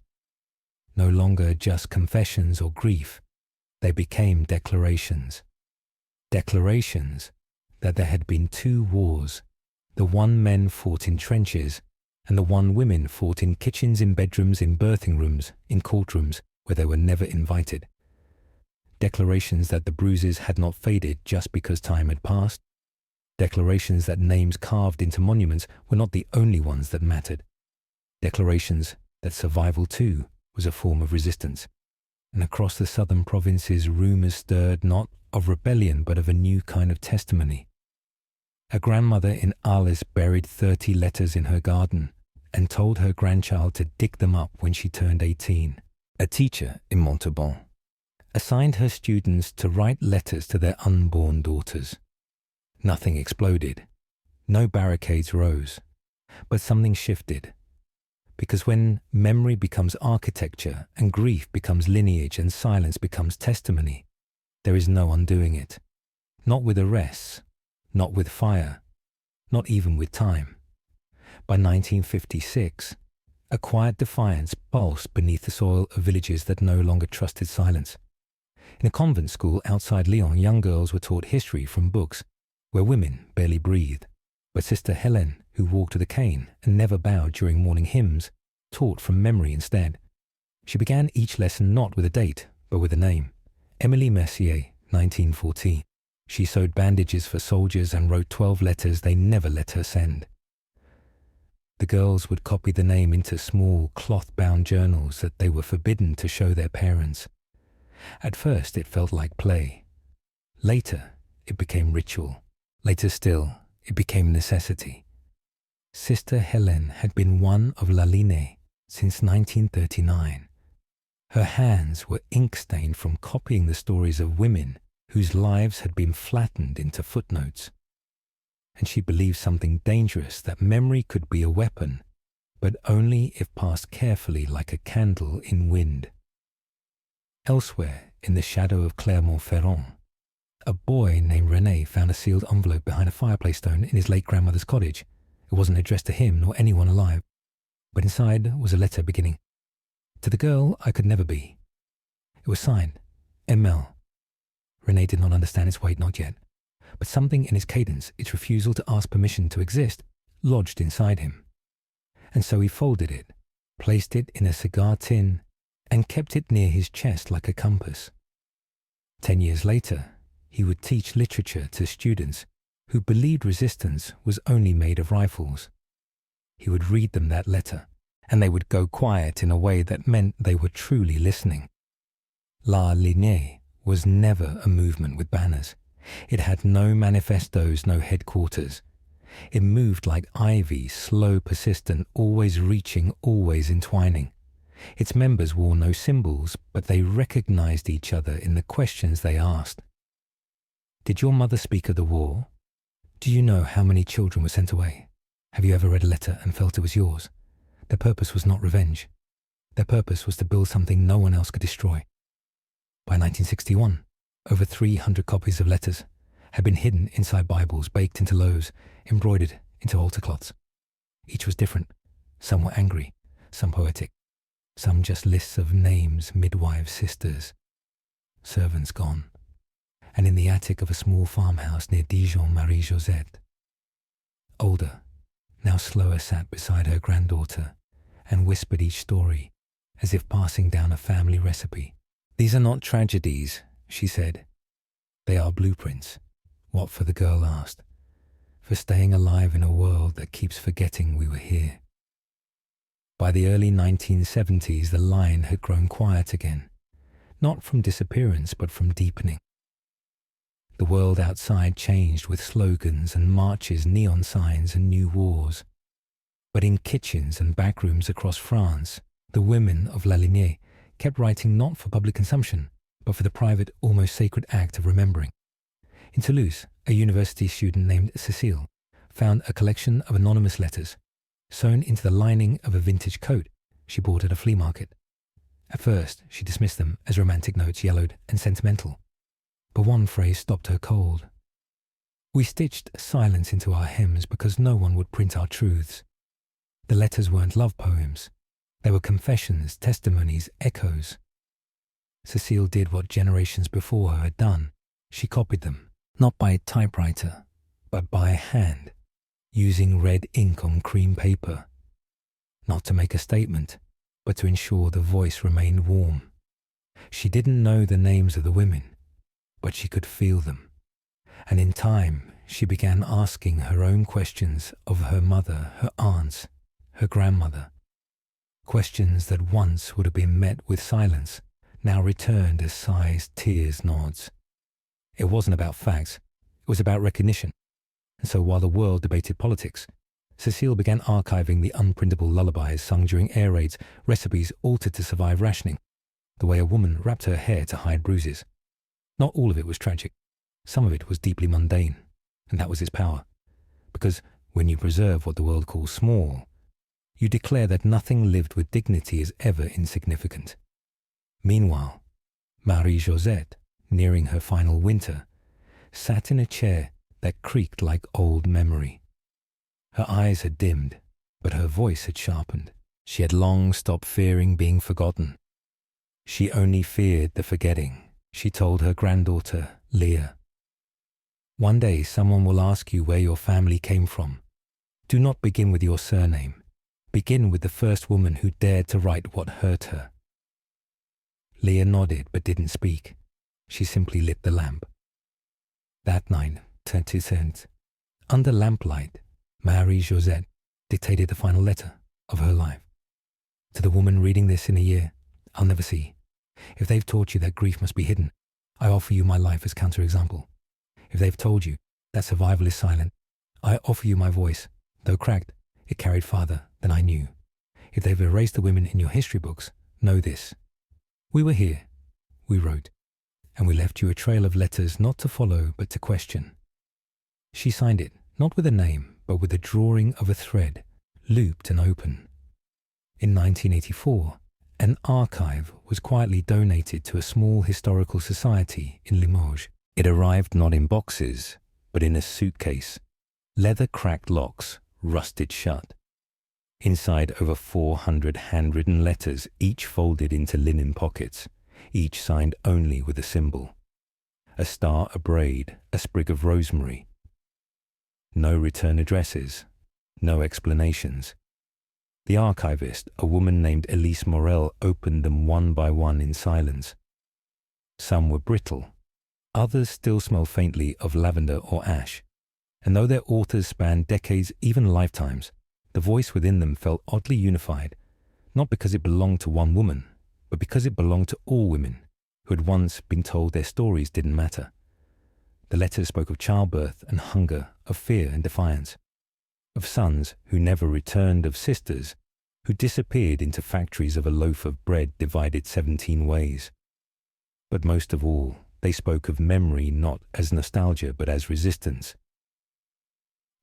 No longer just confessions or grief, they became declarations. Declarations that there had been two wars, the one men fought in trenches, and the one women fought in kitchens, in bedrooms, in birthing rooms, in courtrooms, where they were never invited. Declarations that the bruises had not faded just because time had passed. Declarations that names carved into monuments were not the only ones that mattered. Declarations that survival too was a form of resistance. And across the southern provinces, rumours stirred not of rebellion but of a new kind of testimony. A grandmother in Arles buried 30 letters in her garden and told her grandchild to dig them up when she turned 18. A teacher in Montauban assigned her students to write letters to their unborn daughters. Nothing exploded. No barricades rose. But something shifted. Because when memory becomes architecture and grief becomes lineage and silence becomes testimony, there is no undoing it. Not with arrests, not with fire, not even with time. By 1956, a quiet defiance pulsed beneath the soil of villages that no longer trusted silence. In a convent school outside Lyon, young girls were taught history from books where women barely breathed. But Sister Hélène, who walked with a cane and never bowed during morning hymns, taught from memory instead. She began each lesson not with a date, but with a name. Émilie Mercier, 1914. She sewed bandages for soldiers and wrote 12 letters they never let her send. The girls would copy the name into small cloth-bound journals that they were forbidden to show their parents. At first it felt like play. Later it became ritual. Later still, it became necessity. Sister Hélène had been one of La Linée since 1939. Her hands were ink-stained from copying the stories of women whose lives had been flattened into footnotes. And she believed something dangerous, that memory could be a weapon, but only if passed carefully like a candle in wind. Elsewhere, in the shadow of Clermont-Ferrand, a boy named René found a sealed envelope behind a fireplace stone in his late grandmother's cottage. It wasn't addressed to him nor anyone alive, but inside was a letter beginning, "To the girl I could never be." It was signed, ML. René did not understand its weight, not yet, but something in its cadence, its refusal to ask permission to exist, lodged inside him. And so he folded it, placed it in a cigar tin, and kept it near his chest like a compass. 10 years later, he would teach literature to students who believed resistance was only made of rifles. He would read them that letter, and they would go quiet in a way that meant they were truly listening. La Linée was never a movement with banners. It had no manifestos, no headquarters. It moved like ivy, slow, persistent, always reaching, always entwining. Its members wore no symbols, but they recognized each other in the questions they asked. Did your mother speak of the war? Do you know how many children were sent away? Have you ever read a letter and felt it was yours? Their purpose was not revenge. Their purpose was to build something no one else could destroy. By 1961, over 300 copies of letters had been hidden inside Bibles, baked into loaves, embroidered into altar cloths. Each was different. Some were angry, some poetic, some just lists of names, midwives, sisters, servants gone. And in the attic of a small farmhouse near Dijon, Marie-Josette, older, now slower, sat beside her granddaughter and whispered each story as if passing down a family recipe. "These are not tragedies," she said. "They are blueprints." What for, the girl asked. For staying alive in a world that keeps forgetting we were here. By the early 1970s, the line had grown quiet again, not from disappearance but from deepening. The world outside changed with slogans and marches, neon signs and new wars. But in kitchens and back rooms across France, the women of La Lignée kept writing not for public consumption, but for the private, almost sacred act of remembering. In Toulouse, a university student named Cécile found a collection of anonymous letters sewn into the lining of a vintage coat she bought at a flea market. At first, she dismissed them as romantic notes, yellowed and sentimental. But one phrase stopped her cold. We stitched silence into our hymns because no one would print our truths. The letters weren't love poems. They were confessions, testimonies, echoes. Cécile did what generations before her had done. She copied them, not by typewriter, but by hand, using red ink on cream paper. Not to make a statement, but to ensure the voice remained warm. She didn't know the names of the women, but she could feel them. And in time, she began asking her own questions of her mother, her aunts, her grandmother. Questions that once would have been met with silence, now returned as sighs, tears, nods. It wasn't about facts, it was about recognition. And so while the world debated politics, Cécile began archiving the unprintable lullabies sung during air raids, recipes altered to survive rationing, the way a woman wrapped her hair to hide bruises. Not all of it was tragic. Some of it was deeply mundane, and that was its power. Because when you preserve what the world calls small, you declare that nothing lived with dignity is ever insignificant. Meanwhile, Marie-Josette, nearing her final winter, sat in a chair that creaked like old memory. Her eyes had dimmed, but her voice had sharpened. She had long stopped fearing being forgotten. She only feared the forgetting, she told her granddaughter, Leah. One day someone will ask you where your family came from. Do not begin with your surname. Begin with the first woman who dared to write what hurt her. Leah nodded but didn't speak. She simply lit the lamp. That night, under lamplight, Marie-Josette dictated the final letter of her life. To the woman reading this in a year, I'll never see. If they've taught you that grief must be hidden, I offer you my life as counterexample. If they've told you that survival is silent, I offer you my voice. Though cracked, it carried farther than I knew. If they've erased the women in your history books, know this. We were here, we wrote, and we left you a trail of letters not to follow but to question. She signed it, not with a name, but with the drawing of a thread, looped and open. In 1984, an archive was quietly donated to a small historical society in Limoges. It arrived not in boxes, but in a suitcase, leather-cracked locks, rusted shut. Inside over 400 handwritten letters, each folded into linen pockets, each signed only with a symbol. A star, a braid, a sprig of rosemary. No return addresses, no explanations. The archivist, a woman named Elise Morel, opened them one by one in silence. Some were brittle, others still smelled faintly of lavender or ash, and though their authors spanned decades, even lifetimes, the voice within them felt oddly unified, not because it belonged to one woman, but because it belonged to all women who had once been told their stories didn't matter. The letters spoke of childbirth and hunger, of fear and defiance, of sons who never returned, of sisters who disappeared into factories of a loaf of bread divided 17 ways. But most of all, they spoke of memory not as nostalgia but as resistance.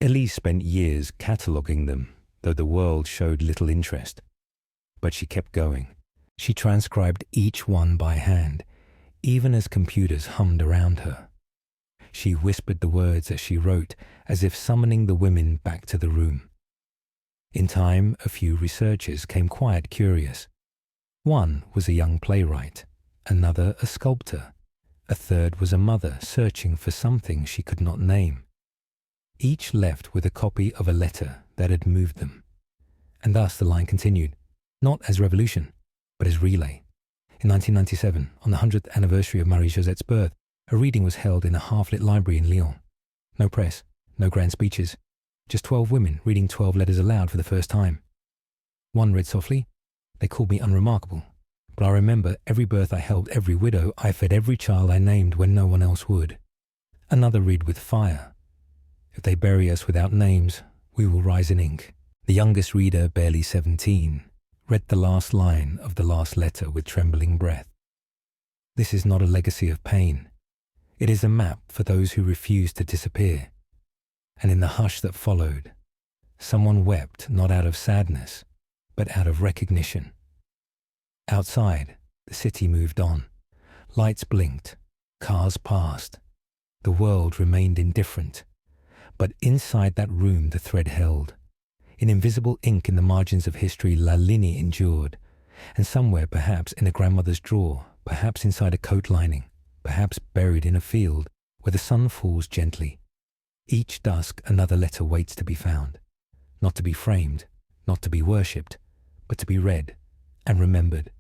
Elise spent years cataloguing them, though the world showed little interest. But she kept going. She transcribed each one by hand, even as computers hummed around her. She whispered the words as she wrote, as if summoning the women back to the room. In time, a few researchers came quiet curious. One was a young playwright, another a sculptor, a third was a mother searching for something she could not name. Each left with a copy of a letter that had moved them. And thus the line continued, not as revolution, but as relay. In 1997, on the 100th anniversary of Marie-Josette's birth, a reading was held in a half-lit library in Lyon. No press, no grand speeches, just 12 women reading 12 letters aloud for the first time. One read softly, "They called me unremarkable, but I remember every birth I helped, every widow I fed, every child I named when no one else would." Another read with fire. If they bury us without names, we will rise in ink. The youngest reader, barely 17, read the last line of the last letter with trembling breath. This is not a legacy of pain. It is a map for those who refuse to disappear. And in the hush that followed, someone wept not out of sadness, but out of recognition. Outside, the city moved on. Lights blinked, cars passed. The world remained indifferent. But inside that room the thread held. In invisible ink in the margins of history, La Ligne endured. And somewhere, perhaps in a grandmother's drawer, perhaps inside a coat lining, perhaps buried in a field where the sun falls gently, each dusk another letter waits to be found. Not to be framed, not to be worshipped, but to be read and remembered.